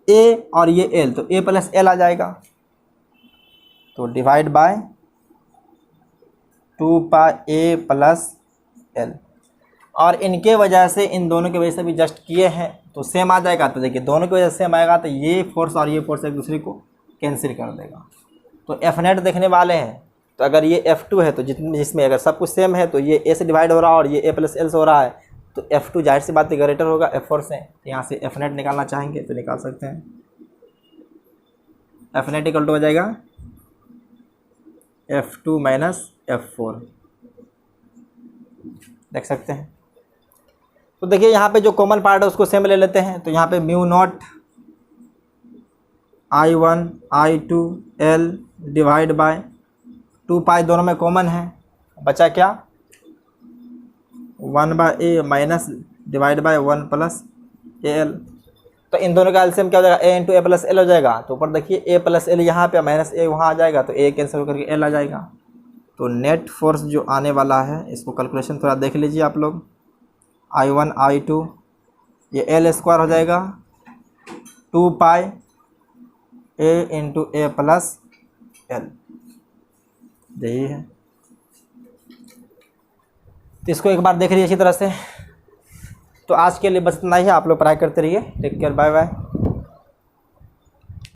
A और ये L, तो A प्लस L आ जाएगा। तो divide by 2 pi A plus L, और इनके वजह से इन दोनों की वजह से भी जस्ट किए हैं तो सेम आ जाएगा। तो देखिए दोनों की वजह से सेम आएगा तो ये फोर्स और ये फोर्स एक दूसरे को कैंसिल कर देगा। तो F नेट देखने वाले हैं, तो अगर ये F2 है तो जिसमें अगर सब कुछ सेम है तो ये A से डिवाइड हो रहा है और ये A प्लस L से हो रहा है, तो F2 जाहिर सी बात है ग्रेटर होगा F4 से। यहाँ से F नेट निकालना चाहेंगे तो निकाल सकते हैं। F नेट इक्वल टू हो जाएगा F2 माइनस F4, देख सकते हैं। तो देखिए यहाँ पे जो कॉमन पार्ट है उसको सेम ले लेते हैं। तो यहाँ पे mu naught I1 I2 L divide by 2 pi, दोनों में कॉमन है, बचा क्या 1 by A minus divide by 1 plus A L. तो इन दोनों का एलसीएम क्या हो जाएगा, A into A plus L हो जाएगा। तो ऊपर देखिए ए प्लस एल यहाँ पे माइनस ए वहाँ आ जाएगा, तो ए कैंसिल करके एल आ जाएगा। तो नेट फोर्स जो आने वाला है इसको कैलकुलेशन थोड़ा देख लीजिए आप लोग। I1 I2 ये एल स्क्वायर हो जाएगा 2 pi A into A plus L, यही है। तो इसको एक बार देख लीजिए अच्छी तरह से। तो आज के लिए बस इतना ही है, आप लोग पढ़ाई करते रहिए। Take care, bye bye.